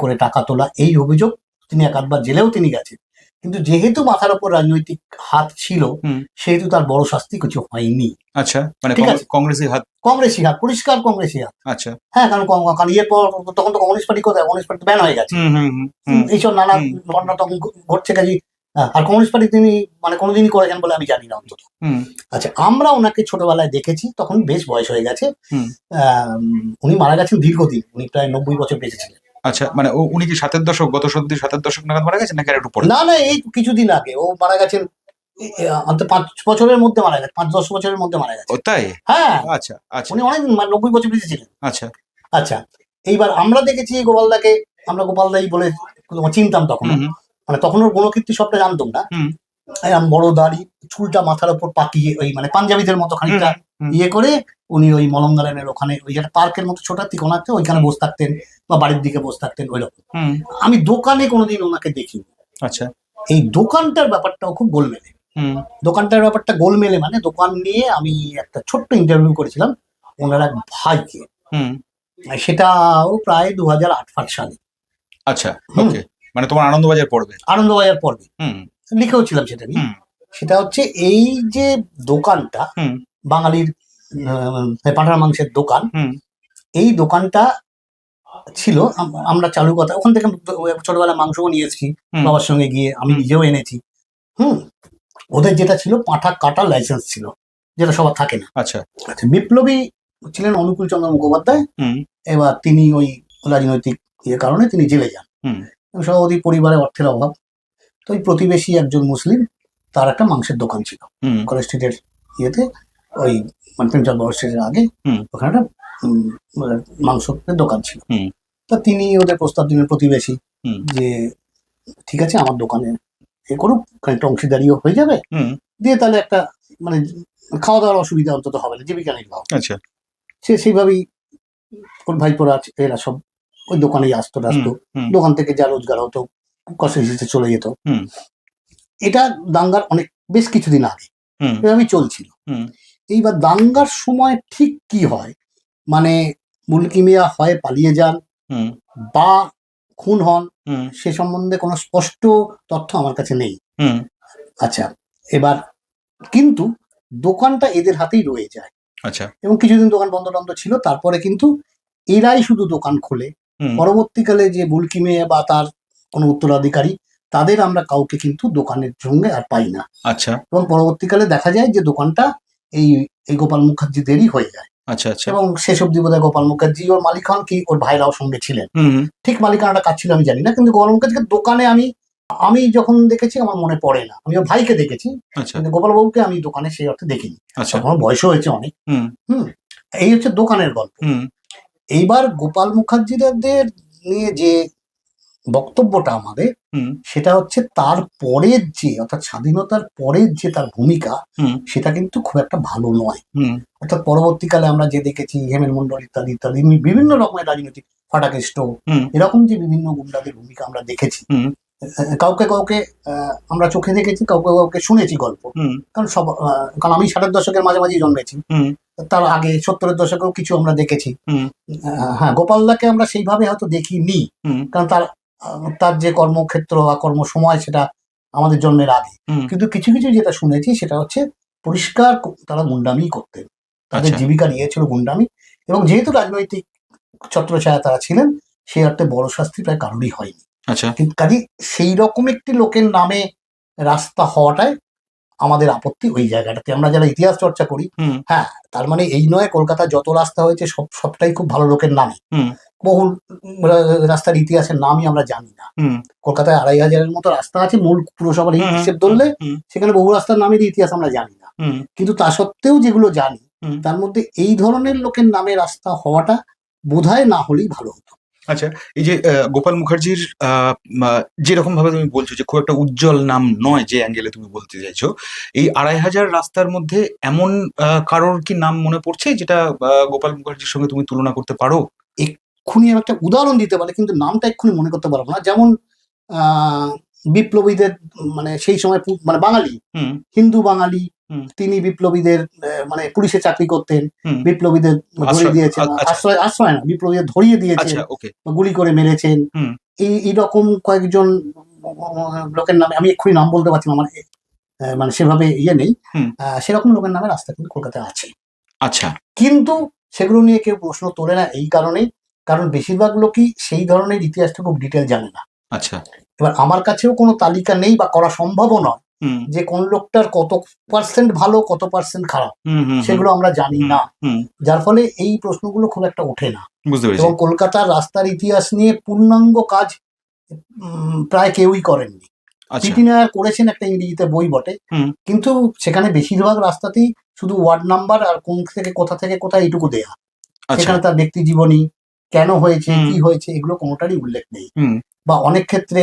B: করে টাকা তোলা, এই অভিযোগ, তিনি একাধবার জেলেও তিনি গেছেন। কিন্তু যেহেতু মাথার উপর রাজনৈতিক হাত ছিল,
A: হুম।
B: সেহেতু তার বড় শাস্তি কিছু হয়নি।
A: আচ্ছা, মানে
B: ঠিক আছে,
A: কংগ্রেসের হাত।
B: কংগ্রেসী হাত, পরিষ্কার কংগ্রেসী হাত।
A: আচ্ছা।
B: হ্যাঁ, কারণ পর তখন তো কমিউনিস্ট পার্টি কোথায়, কমিউনিস্ট পার্টি ব্যান হয়ে গেছে।
A: হুম। হুম। হুম।
B: এইসব নানা ঘটনা তখন ঘটছে কাজে। আর কমিউনিস্ট পার্টি তিনি মানে কোনোদিনই করেছেন বলে আমি জানি না অন্তত।
A: হুম।
B: আচ্ছা, আমরা ওনাকে ছোটবেলায় দেখেছি, তখন বেশ বয়স হয়ে গেছে।
A: হুম।
B: উনি মারা গেছেন দীর্ঘদিন, উনি প্রায় 90 বছর বেঁচেছিলেন।
A: আচ্ছা, মানে উনি কি 7-এর দশক, গত শতাব্দীর 7-এর দশক নাগাদ মারা গেছেন নাকি আর একটু পরে?
B: না না, এই কিছুদিন আগে ও মারা গেছেন, অন্তত 5 বছরের মধ্যে মারা গেছে, 5-10 বছরের মধ্যে মারা গেছে।
A: ও তাই?
B: হ্যাঁ,
A: আচ্ছা, আচ্ছা,
B: উনি অনেকদিন 90 বছর বেঁচেছিলেন।
A: আচ্ছা।
B: আচ্ছা, এইবার আমরা দেখেছি গোপালদাকে, আমরা গোপালদাই বলে চিনতাম তখন,
A: হুম।
B: মানে তখন ওর গুণকীর্তি সবটা জানতাম না।
A: হুম।
B: এরম বড় দাড়ি, চুলটা মাথার উপর পাকিয়ে, ওই মানে পাঞ্জাবিদের মতো খানিকটা
A: হুম।
B: করে উনি ওই মলঙ্গা লেনের ওখানে ওই একটা পার্কের মতো ছোট ঠিকানা আছে, ওইখানে বসে থাকতেন, বা বাড়ির দিকে বসে থাকতেন ওই রকম।
A: হুম।
B: আমি দোকানে কোনোদিন ওনাকে দেখিনি।
A: আচ্ছা।
B: এই দোকানটার ব্যাপারটাও খুব গোলমেলে।
A: হুম।
B: দোকানটার ব্যাপারটা গোলমেলে মানে দোকান নিয়ে আমি একটা ছোট্ট ইন্টারভিউ করেছিলাম ওনার এক ভাইকে,
A: হুম।
B: সেটাও প্রায় 2008 সালে।
A: আচ্ছা, ওকে, মানে তোমার আনন্দবাজার পড়বে।
B: আনন্দবাজার পর্বে
A: হুম।
B: লিখেও ছিলাম সেটা নিয়ে। সেটা হচ্ছে এই যে দোকানটা,
A: হুম।
B: বাঙালির পাঁঠার মাংসের দোকান, এই দোকানটা ছিল আমরা চালু কথা, ওখান থেকে ছোটবেলায় মাংসও নিয়ে এসেছি বাবার সঙ্গে গিয়ে, আমি নিজেও এনেছি। ওদের যেটা ছিল পাঁঠা কাটার লাইসেন্স ছিল, যেটা সবার থাকে না।
A: আচ্ছা।
B: বিপ্লবী ছিলেন অনুকূল চন্দ্র মুখোপাধ্যায়। এবার তিনি ওই রাজনৈতিক কারণে তিনি জেলে যান, সভাপতি পরিবারে অর্থের অভাব। তো ওই প্রতিবেশী একজন মুসলিম, তার একটা মাংসের দোকান ছিল কলেজ স্ট্রিটের ওই মানে প্রেমচাঁদ বড় স্ট্রিটের আগে, ওখানে একটা মাংসের দোকান ছিল। তা তিনি ওদের প্রস্তাব দিলেন, প্রতিবেশী, যে ঠিক আছে আমার দোকানে করুক, খানিকটা অংশীদারিও হয়ে যাবে, দিয়ে তাহলে একটা মানে খাওয়া দাওয়ার অসুবিধা অন্তত হবে না, জীবিকা নির্বাহ।
A: আচ্ছা।
B: সে সেইভাবেই ভাইপোরা এরা সব ওই দোকানেই আসতো টাসতো, দোকান থেকে যা রোজগার হতো কষে চলে যেত। এটা দাঙ্গার বেশ কিছুদিন আগে এভাবেই চলছিল। এইবার দাঙ্গার সময় ঠিক কি হয়, মানে মুলকি মিয়া হয় পালিয়ে যান, বা খুন হন
A: হুম
B: সে সম্বন্ধে কোনো স্পষ্ট তথ্য আমার কাছে নেই।
A: হুম
B: আচ্ছা, এবার কিন্তু দোকানটা এদের হাতেই রয়ে যায়
A: আচ্ছা
B: এবং কিছুদিন দোকান বন্ধ টন্ধ ছিল, তারপরে কিন্তু এরাই শুধু দোকান খোলে।
A: হুম
B: পরবর্তীকালে যে বুলকি মেয়ে বা তার কোনো উত্তরাধিকারী, তাদের আমরা কাউকে কিন্তু দোকানের সঙ্গে আর পাই না।
A: আচ্ছা
B: এবং পরবর্তীকালে দেখা যায় যে দোকানটা এই এই গোপাল মুখার্জিদেরই হয়ে যায়।
A: আচ্ছা আচ্ছা
B: এবং শেষ অব্দি বোধহয় গোপাল মুখার্জি ওর মালিক হন, কি ওর ভাইরাও সঙ্গে ছিলেন।
A: হুম হুম,
B: ঠিক মালিকানাটা কাজ ছিল আমি জানি না, কিন্তু গোপাল মুখার্জিকে দোকানে আমি আমি যখন দেখেছি আমার মনে পড়ে না। আমি ওর ভাইকে দেখেছি,
A: আচ্ছা
B: কিন্তু গোপাল বাবুকে আমি দোকানে সেই অর্থে দেখিনি।
A: আচ্ছা
B: তখন ওর বয়সও হয়েছে অনেক।
A: হুম
B: হুম এই হচ্ছে দোকানের গল্প।
A: হুম
B: এইবার গোপাল মুখার্জিদের নিয়ে যে বক্তব্যটা আমাদের,
A: হুম
B: সেটা হচ্ছে তার পরের যে, অর্থাৎ স্বাধীনতার পরের যে তার ভূমিকা,
A: হুম
B: সেটা কিন্তু খুব একটা ভালো নয়।
A: হুম
B: অর্থাৎ পরবর্তীকালে আমরা যে দেখেছি হেমেন মন্ডল ইত্যাদি ইত্যাদি বিভিন্ন রকমের রাজনৈতিক ফাটাকেষ্ট,
A: হুম
B: এরকম যে বিভিন্ন গুন্ডাদের ভূমিকা আমরা দেখেছি,
A: হুম
B: কাউকে কাউকে আমরা চোখে দেখেছি, কাউকে কাউকে শুনেছি গল্প।
A: হুম
B: কারণ আমি 60-এর দশকের মাঝামাঝি জন্মেছি,
A: হুম
B: তার আগে 70-এর দশকেও কিছু আমরা দেখেছি।
A: হুম
B: হ্যাঁ, গোপালদাকে আমরা সেইভাবে হয়তো দেখিনি,
A: হুম
B: কারণ তার যে কর্মক্ষেত্র বা কর্মসময় সেটা আমাদের জন্মের আগে।
A: হুম
B: কিন্তু কিছু কিছু যেটা শুনেছি সেটা হচ্ছে পরিষ্কার তারা গুন্ডামি করতেন, তাদের
A: আচ্ছা
B: জীবিকা নিয়ে ছিল গুন্ডামি। এবং যেহেতু রাজনৈতিক ছত্রছায়া তারা ছিলেন, সেই অর্থে বড় শাস্তি প্রায় কারোরই হয়নি।
A: আচ্ছা
B: কিন্তু কাজে সেই রকম একটি লোকের নামে রাস্তা হওয়াটাই আমাদের আপত্তি ওই জায়গাটাতে। আমরা যারা ইতিহাস চর্চা করি,
A: হুম
B: হ্যাঁ, তার মানে এই নয় কলকাতায় যত রাস্তা হয়েছে সবটাই খুব ভালো লোকের নামে।
A: হুম
B: বহু রাস্তার ইতিহাসের নামই আমরা জানি না।
A: হুম
B: কলকাতায় 2,500-এর মতো রাস্তা আছে মূল পুরসভার
A: হুম
B: হিসেব ধরলে,
A: হুম
B: সেখানে বহু রাস্তার নামের ইতিহাস আমরা জানি না।
A: হুম
B: কিন্তু তা সত্ত্বেও যেগুলো জানি,
A: হুম
B: তার মধ্যে এই ধরনের লোকের নামে রাস্তা হওয়াটা বোধহয় না হলেই ভালো হতো।
A: আচ্ছা, এই যে গোপাল মুখার্জির যেরকম ভাবে তুমি বলছো যে খুব একটা উজ্জ্বল নাম নয়, যে অ্যাঙ্গেলে তুমি বলতে চাইছো, এই 2,500 রাস্তার মধ্যে এমন কারোর কি নাম মনে পড়ছে যেটা গোপাল মুখার্জির সঙ্গে তুমি তুলনা করতে পারো?
B: এক্ষুনি আমি একটা উদাহরণ দিতে পারি, কিন্তু নামটা এক্ষুনি মনে করতে পারবো না। যেমন আহ বিপ্লবীদের, মানে সেই সময় মানে বাঙালি,
A: হুম
B: হিন্দু বাঙালি,
A: হুম
B: তিনি বিপ্লবীদের মানে পুলিশে চাকরি করতেন,
A: হুম
B: বিপ্লবীদের ধরিয়ে
A: আশ্রয়
B: দিয়েছেন,
A: আচ্ছা
B: আশ্রয় না, বিপ্লবীদের ধরিয়ে দিয়েছেন,
A: আচ্ছা ওকে
B: বা গুলি করে মেরেছেন।
A: হুম
B: এইরকম কয়েকজন লোকের নামে আমি এক্ষুনি নাম বলতে পারছি না, আমার মানে সেভাবে ইয়ে নেই।
A: হুম
B: সেরকম লোকের নামে রাস্তা কিন্তু কলকাতায় আছে,
A: আচ্ছা
B: কিন্তু সেগুলো নিয়ে কেউ প্রশ্ন তোলে না এই কারণেই, কারণ বেশিরভাগ লোকই সেই ধরনের ইতিহাসটা খুব ডিটেল জানে না।
A: আচ্ছা
B: এবার আমার কাছেও কোনো তালিকা নেই বা করা সম্ভবও নয়
A: হুম
B: যে কোন লোকটার কত পার্সেন্ট ভালো, কত পার্সেন্ট খারাপ,
A: হুম হুম হুম
B: সেগুলো আমরা জানি
A: হুম
B: না।
A: হুম
B: যার ফলে এই প্রশ্নগুলো খুব একটা ওঠে না।
A: বুঝতে পেরেছি
B: এবং কলকাতার রাস্তার ইতিহাস নিয়ে পূর্ণাঙ্গ কাজ প্রায় কেউই করেননি।
A: আচ্ছা
B: পিটি নায়ার করেছেন একটা ইংরেজিতে বই বটে,
A: হুম
B: কিন্তু সেখানে বেশিরভাগ রাস্তাতেই শুধু ওয়ার্ড নাম্বার আর কোন থেকে কোথায় এইটুকু দেয়া।
A: আচ্ছা
B: সেখানে তার ব্যক্তি জীবনী, কেন হয়েছে,
A: হুম
B: কি হয়েছে, এগুলো কোনোটারই উল্লেখ নেই।
A: হুম
B: বা অনেক ক্ষেত্রে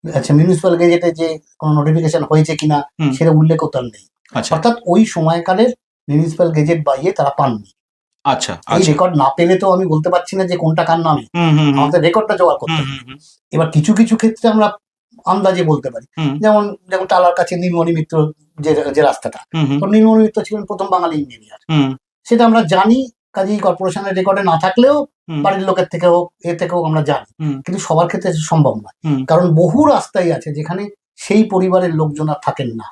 B: আচ্ছা মিউনিসিপ্যাল গেজেটে যে কোনো নোটিফিকেশন হয়েছে কিনা
A: হুম
B: সেটা উল্লেখও তার নেই।
A: আচ্ছা
B: অর্থাৎ ওই সময়কালের মিউনিসিপ্যাল গেজেট বা ইয়ে তারা পাননি।
A: আচ্ছা
B: এই
A: আচ্ছা
B: রেকর্ড না পেলে তো আমি বলতে পারছি না যে কোনটা কার নামে,
A: হুম হুম হুম
B: আমাদের রেকর্ডটা জোগাড় করতে
A: হুম
B: হবে।
A: হুম হুম
B: এবার কিছু কিছু ক্ষেত্রে আমরা আন্দাজে বলতে পারি।
A: হুম
B: যেমন যেমন টালার কাছে নীলমণি মিত্র যে রাস্তাটা,
A: হুম হুম
B: তো নীলমণি মিত্র ছিলেন প্রথম বাঙালি ইঞ্জিনিয়ার,
A: হুম
B: সেটা আমরা জানি। কাজেই কর্পোরেশনের রেকর্ডে না থাকলেও
A: হুম
B: বাড়ির লোকের থেকে হোক, এ থেকেও আমরা জানি।
A: হুম
B: কিন্তু সবার ক্ষেত্রে সেটা সম্ভব নয়,
A: হুম
B: কারণ বহু রাস্তাই আছে যেখানে সেই পরিবারের লোকজন আর থাকেন না।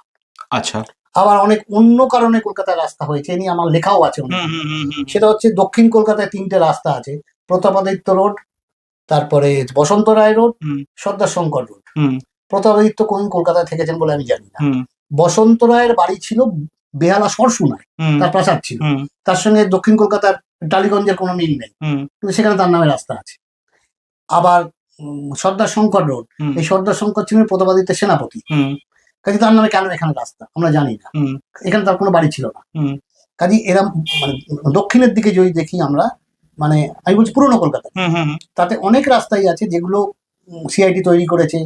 A: আচ্ছা
B: আবার অনেক অন্য কারণে কলকাতায় রাস্তা হয়েছে, এ নিয়ে আমার লেখাও আছে অনেক।
A: হুম হুম হুম হুম
B: সেটা হচ্ছে দক্ষিণ কলকাতায় 3টে রাস্তা আছে: প্রতাপাদিত্য রোড, তারপরে বসন্ত রায় রোড,
A: হুম
B: সর্দার শঙ্কর রোড।
A: হুম
B: প্রতাপাদিত্য কোন কলকাতায় থেকেছেন বলে আমি জানি না।
A: হুম
B: বসন্ত রায়ের বাড়ি ছিল বেহালা সরসুনায়,
A: হুম
B: তার প্রাসাদ ছিল।
A: হুম
B: তার সঙ্গে দক্ষিণ কলকাতার টালিগঞ্জের কোনো মিল নেই,
A: হুম
B: কিন্তু সেখানে তার নামে রাস্তা আছে। আবার সর্দার শঙ্কর রোড,
A: হুম
B: এই সর্দার শঙ্কর ছিলেন প্রতাপাদিত্যের সেনাপতি,
A: হুম
B: কাজে তার নামে কেন এখানে রাস্তা আমরা জানি না।
A: হুম
B: এখানে তার কোনো বাড়ি ছিল না।
A: হুম
B: কাজে এরা মানে দক্ষিণের দিকে যদি দেখি আমরা, মানে আমি বলছি পুরোনো কলকাতা,
A: হুম হুম
B: তাতে অনেক রাস্তাই আছে যেগুলো সিআইটি তৈরি করেছে,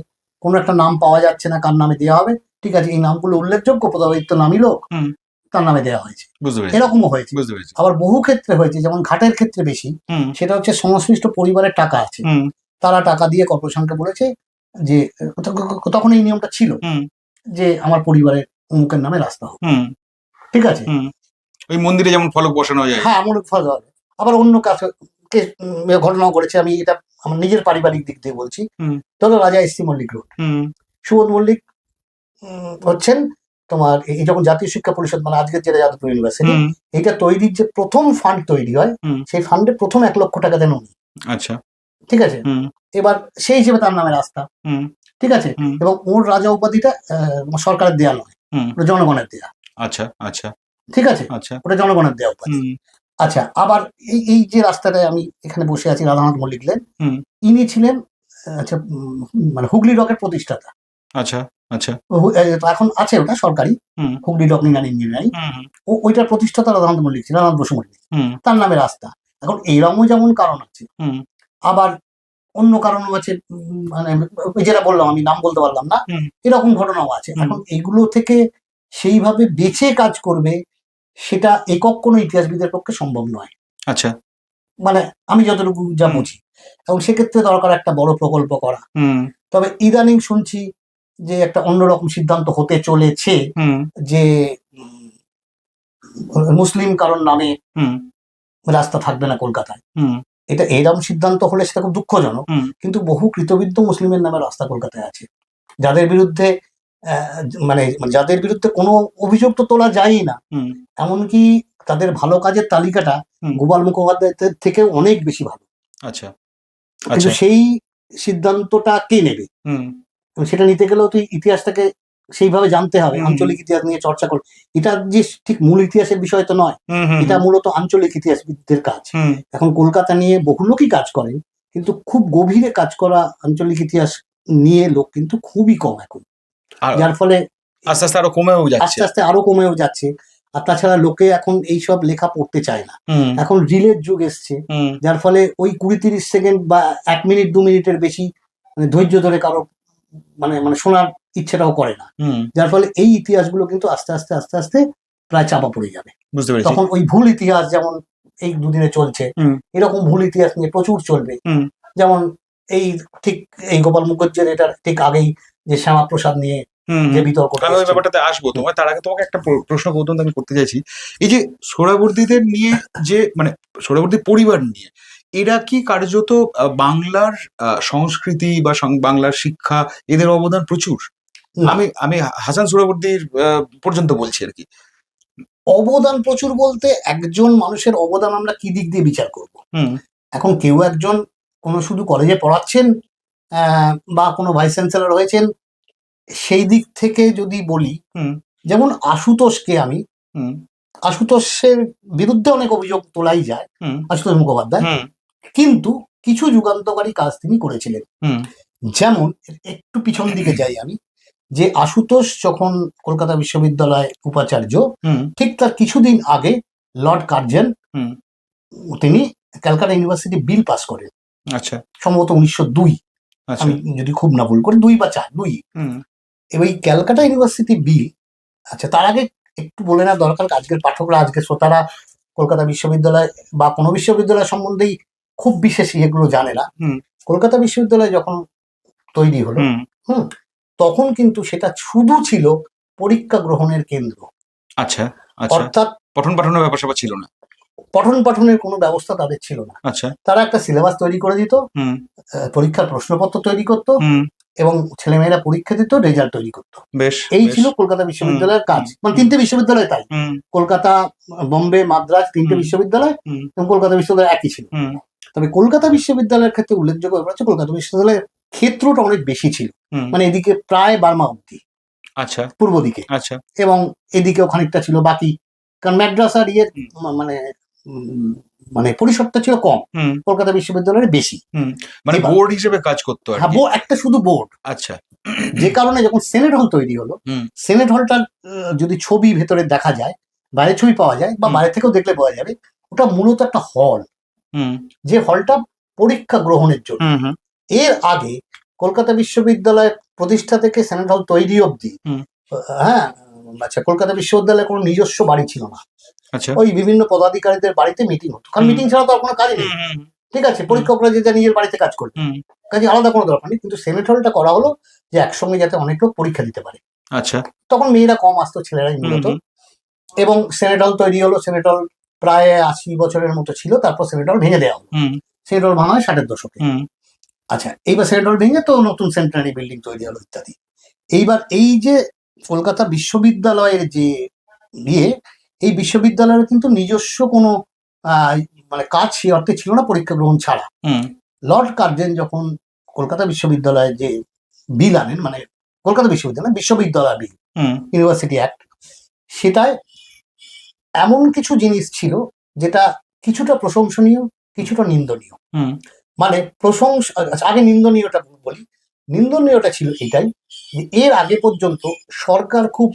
B: কোনো একটা নাম পাওয়া যাচ্ছে না কার নামে দেওয়া হবে, ঠিক আছে এই নামগুলো উল্লেখযোগ্য, প্রতাপাদিত্য নামই লোক,
A: হুম
B: তার নামে দেওয়া হয়েছে।
A: বুঝতে পেরেছি
B: এরকমও হয়েছে।
A: বুঝতে পেরেছি
B: আবার বহু ক্ষেত্রে হয়েছে, যেমন ঘাটের ক্ষেত্রে বেশি,
A: হুম
B: সেটা হচ্ছে সংশ্লিষ্ট পরিবারের টাকা আছে,
A: হুম
B: তারা টাকা দিয়ে কর্পোরেশনকে বলেছে যে তখন এই নিয়মটা ছিল
A: হুম
B: যে আমার পরিবারের অমুকের নামে রাস্তা হোক,
A: হুম
B: ঠিক আছে।
A: হুম ওই মন্দিরে যেমন ফলক বসানো যায়।
B: হ্যাঁ, মনে ফল হবে। আবার অন্য কাছে ঘটনাও ঘটেছে, আমি এটা আমার নিজের পারিবারিক দিক দিয়ে বলছি,
A: হুম।
B: ধরো রাজা এস.সি. মল্লিক রোড,
A: হুম
B: সুবোধ মল্লিক হচ্ছেন তোমার এই যখন জাতীয় শিক্ষা পরিষদ মানে আজকের যেটা যাদবপুর ইউনিভার্সিটি,
A: হুম
B: এইটা তৈরির যে প্রথম ফান্ড তৈরি হয়,
A: হুম।
B: সেই ফান্ডে প্রথম 1 লক্ষ টাকা দেন উনি,
A: আচ্ছা।
B: ঠিক আছে।
A: হুম
B: এবার সেই হিসেবে তার নামে রাস্তা,
A: হুম
B: ঠিক আছে।
A: হুম
B: এবং ওর রাজা উপাধিটা সরকারের দেয়া নয়,
A: হুম।
B: ওটা জনগণের দেয়া,
A: আচ্ছা আচ্ছা
B: ঠিক আছে,
A: আচ্ছা।
B: ওটা জনগণের দেয়া উপাধি।
A: হুম
B: আচ্ছা, আবার এই যে রাস্তাটায় আমি এখানে বসে আছি, রাধানাথ মল্লিক লেন,
A: হুম।
B: ইনি ছিলেন আচ্ছা মানে হুগলি রকের প্রতিষ্ঠাতা।
A: আচ্ছা আচ্ছা।
B: এখন আছে ওটা সরকারি,
A: হুম
B: হুগলি রকিং অ্যান্ড ইঞ্জিনিয়ারিং।
A: হুম হুম
B: ওইটার প্রতিষ্ঠাতা রাধানাথ মল্লিক ছিলেন, রাধানাথ বসু মল্লিক,
A: হুম
B: তার নামে রাস্তা। এখন এইরকমও যেমন কারণ আছে,
A: হুম
B: আবার অন্য কারণও আছে, মানে ওই যেটা বললাম আমি নাম বলতে পারলাম না,
A: হুম
B: এরকম ঘটনাও আছে।
A: হুম।
B: এখন এগুলো থেকে সেইভাবে বেঁচে কাজ করবে সেটা একক কোনো ইতিহাসবিদের পক্ষে সম্ভব নয়,
A: আচ্ছা।
B: মানে আমি যতটুকু যা
A: হুম।
B: বুঝি। এবং সেক্ষেত্রে দরকার একটা বড় প্রকল্প করা।
A: হুম
B: তবে ইদানিং শুনছি যে একটা অন্যরকম সিদ্ধান্ত হতে চলেছে,
A: হুম
B: যে মুসলিম কারণ নামে
A: হুম
B: রাস্তা থাকবে না কলকাতায়।
A: হুম
B: এটা এরকম সিদ্ধান্ত হলে সেটা খুব দুঃখজনক,
A: হুম
B: কিন্তু বহু কৃতবিদ্য মুসলিমের নামে রাস্তা কলকাতায় আছে, যাদের বিরুদ্ধে মানে যাদের বিরুদ্ধে কোনো অভিযোগ তো তোলা যায়ই না,
A: হুম
B: এমনকি তাদের ভালো কাজের তালিকাটা
A: হুম।
B: গোপাল মুখোপাধ্যায়ের থেকে অনেক বেশি ভালো।
A: আচ্ছা
B: কিন্তু
A: আচ্ছা।
B: সেই সিদ্ধান্তটা কে নেবে,
A: হুম
B: এবং সেটা নিতে গেলেও তুই ইতিহাসটাকে সেইভাবে জানতে হবে,
A: হুম
B: আঞ্চলিক ইতিহাস নিয়ে চর্চা কর। এটা যে ঠিক মূল ইতিহাসের বিষয় তো নয়,
A: হুম হুম
B: এটা মূলত আঞ্চলিক ইতিহাসবিদদের কাজ।
A: হুম।
B: এখন কলকাতা নিয়ে বহু লোকই কাজ করেন, কিন্তু খুব গভীরে কাজ করা আঞ্চলিক ইতিহাস নিয়ে লোক কিন্তু খুবই কম এখন,
A: আর
B: যার ফলে
A: আস্তে আস্তে আরো কমেও যাচ্ছে।
B: আস্তে আস্তে আরো কমেও যাচ্ছে। আর তাছাড়া লোকে এখন এইসব লেখা পড়তে চায় না,
A: হুম
B: এখন রিলের যুগ এসছে,
A: হুম
B: যার ফলে ওই 20-30 সেকেন্ড বা 1 মিনিট 2 মিনিটের বেশি মানে ধৈর্য ধরে কারো মানে মানে শোনার ইচ্ছেটাও করে না,
A: হুম।
B: যার ফলে এই ইতিহাসগুলো কিন্তু আস্তে আস্তে আস্তে আস্তে প্রায় চাপা পড়ে যাবে।
A: বুঝতে পেরেছি।
B: তখন ওই ভুল ইতিহাস যেমন এই দুদিনে চলছে,
A: হুম
B: এরকম ভুল ইতিহাস নিয়ে প্রচুর চলবে।
A: হুম
B: যেমন এই ঠিক এই গোপাল মুখোপাধ্যায়ের এটার ঠিক আগেই যে শ্যামাপ্রসাদ নিয়ে
A: হুম
B: যে
A: হুম।
B: বিতর্কটা
A: আমি ওই
B: এসেছিল।
A: ব্যাপারটাতে আসবো, তোমার তার আগে তোমাকে একটা প্রশ্ন গৌতম আমি করতে চাইছি। এই যে সোহরাবর্দীদের নিয়ে যে মানে সোহরাবর্দী পরিবার নিয়ে, এরা কি কার্যত বাংলার সংস্কৃতি বা বাংলার শিক্ষা এদের অবদান প্রচুর?
B: না,
A: আমি আমি হাসান সোহরাবর্দীর পর্যন্ত বলছি আর কি।
B: অবদান প্রচুর বলতে একজন মানুষের অবদান আমরা কি দিক দিয়ে বিচার করব।
A: হুম
B: এখন কেউ একজন কোনো শুধু কলেজে পড়াচ্ছেন বা কোনো ভাইস চ্যান্সেলর হয়েছেন, সেই দিক থেকে যদি বলি,
A: হুম
B: যেমন আশুতোষকে আমি,
A: হুম
B: আশুতোষের বিরুদ্ধে অনেক অভিযোগ তোলাই যায়,
A: হুম
B: আশুতোষ মুখোপাধ্যায়,
A: হুম
B: কিন্তু কিছু যুগান্তকারী কাজ তিনি করেছিলেন।
A: হুম
B: যেমন একটু পিছন দিকে যাই আমি, যে আশুতোষ যখন কলকাতা বিশ্ববিদ্যালয় উপাচার্য,
A: হুম
B: ঠিক তার কিছুদিন আগে লর্ড কার্জন
A: হুম।
B: তিনি ক্যালকাটা ইউনিভার্সিটি বিল পাস করেন,
A: আচ্ছা
B: সম্ভবত 1902,
A: আচ্ছা।
B: আমি যদি খুব না ভুল করি 2 বা 4, 2।
A: হুম
B: এবার এই ক্যালকাটা ইউনিভার্সিটি বিল, আচ্ছা তার আগে একটু বলে নেওয়া দরকার, আজকের পাঠকরা আজকের শ্রোতারা কলকাতা বিশ্ববিদ্যালয় বা কোনো বিশ্ববিদ্যালয় সম্বন্ধেই খুব বিশেষ এগুলো জানে না।
A: হুম
B: কলকাতা বিশ্ববিদ্যালয় যখন তৈরি হলো,
A: হুম।
B: হুম, তখন কিন্তু সেটা শুধু ছিল পরীক্ষা গ্রহণের কেন্দ্র,
A: আচ্ছা আচ্ছা।
B: অর্থাৎ
A: পঠন পাঠনের ব্যাপার স্যাপার ছিল না।
B: পঠন পাঠনের কোনো ব্যবস্থা তাদের ছিল না।
A: আচ্ছা।
B: তারা একটা সিলেবাস তৈরি করে দিত,
A: হুম
B: পরীক্ষার প্রশ্নপত্র তৈরি করতো,
A: হুম।
B: এবং ছেলেমেয়েরা পরীক্ষা দিত, রেজাল্ট তৈরি করতো।
A: বেশ
B: এই
A: বেশ।
B: ছিল কলকাতা বিশ্ববিদ্যালয়ের কাজ। মানে
A: হুম
B: 3টে বিশ্ববিদ্যালয় তাই,
A: হুম
B: কলকাতা, বোম্বে, মাদ্রাজ, 3টে
A: হুম
B: বিশ্ববিদ্যালয়,
A: হুম
B: এবং কলকাতা বিশ্ববিদ্যালয় একই ছিল।
A: হুম
B: তবে কলকাতা বিশ্ববিদ্যালয়ের ক্ষেত্রে উল্লেখযোগ্য ব্যাপার হচ্ছে কলকাতা বিশ্ববিদ্যালয়ের ক্ষেত্রটা অনেক বেশি ছিল,
A: হুম।
B: মানে এদিকে প্রায় বার্মা অব্দি,
A: আচ্ছা
B: পূর্ব দিকে,
A: আচ্ছা।
B: এবং এদিকেও খানিকটা ছিল বাকি, কারণ ম্যাড্রাসার ইয়ের
A: হুম
B: মানে মানে পরিসরটা ছিল কম,
A: হুম
B: কলকাতা বিশ্ববিদ্যালয়ের বেশি।
A: হুম। মানে
B: এবার
A: বোর্ড হিসেবে কাজ করতো আর
B: হ্যাঁ,
A: কি।
B: একটা শুধু বোর্ড,
A: আচ্ছা।
B: যে কারণে যখন সেনেট হল তৈরি হলো,
A: হুম
B: সেনেট হলটার যদি ছবি ভেতরে দেখা যায়, বাইরে ছবি পাওয়া যায় বা
A: হুম
B: বাইরে থেকেও দেখলে পাওয়া যাবে, ওটা মূলত একটা হল,
A: হুম
B: যে হলটা পরীক্ষা গ্রহণের জন্য।
A: হুম হুম
B: এর আগে কলকাতা বিশ্ববিদ্যালয়ের প্রতিষ্ঠা থেকে সেনেট হল তৈরি অবধি,
A: হুম।
B: হ্যাঁ, আচ্ছা, কলকাতা বিশ্ববিদ্যালয়ের কোনো নিজস্ব বাড়ি ছিল না,
A: আচ্ছা।
B: ওই বিভিন্ন পদাধিকারীদের বাড়িতে মিটিং হতো, কারণ
A: হুম
B: মিটিং ছাড়া তো আর কোনো কাজ নেই,
A: হুম হুম
B: ঠিক আছে, পরীক্ষকরা যে যা নিজের বাড়িতে কাজ করবে,
A: হুম।
B: কাজে আলাদা কোনো দরকার নেই। কিন্তু সেনেট হলটা করা হলো যে একসঙ্গে যাতে অনেক লোক পরীক্ষা দিতে পারে।
A: আচ্ছা।
B: তখন মেয়েরা কম আসতো, ছেলেরাই
A: হুম
B: মূলত।
A: হুম
B: এবং সেনেট হল তৈরি হলো, সেনেট হল প্রায় 80 বছরের মতো ছিল, তারপর সেনেট হল ভেঙে দেওয়া হলো।
A: হুম
B: সেনেট হল ভাঙা হয় 60-এর দশকে।
A: হুম
B: আচ্ছা, এইবার সেন্ট্রাল ভেঙে তো নতুন সেন্ট্রারি বিল্ডিং তৈরি হলো ইত্যাদি। এইবার এই যে কলকাতা বিশ্ববিদ্যালয়ের যে ইয়ে, এই বিশ্ববিদ্যালয়ের কিন্তু নিজস্ব কোনো আহ, মানে কাজ সে অর্থে ছিল না পরীক্ষা গ্রহণ ছাড়া।
A: হুম
B: লর্ড কার্জন যখন কলকাতা বিশ্ববিদ্যালয়ে যে বিল আনেন, মানে কলকাতা বিশ্ববিদ্যালয় বিল,
A: হুম
B: ইউনিভার্সিটি অ্যাক্ট, সেটায় এমন কিছু জিনিস ছিল যেটা কিছুটা প্রশংসনীয়, কিছুটা নিন্দনীয়।
A: হুম
B: মানে আগে নিন্দনীয়টা বলি। নিন্দনীয়টা ছিল এটাই যে এর আগে পর্যন্ত সরকার খুব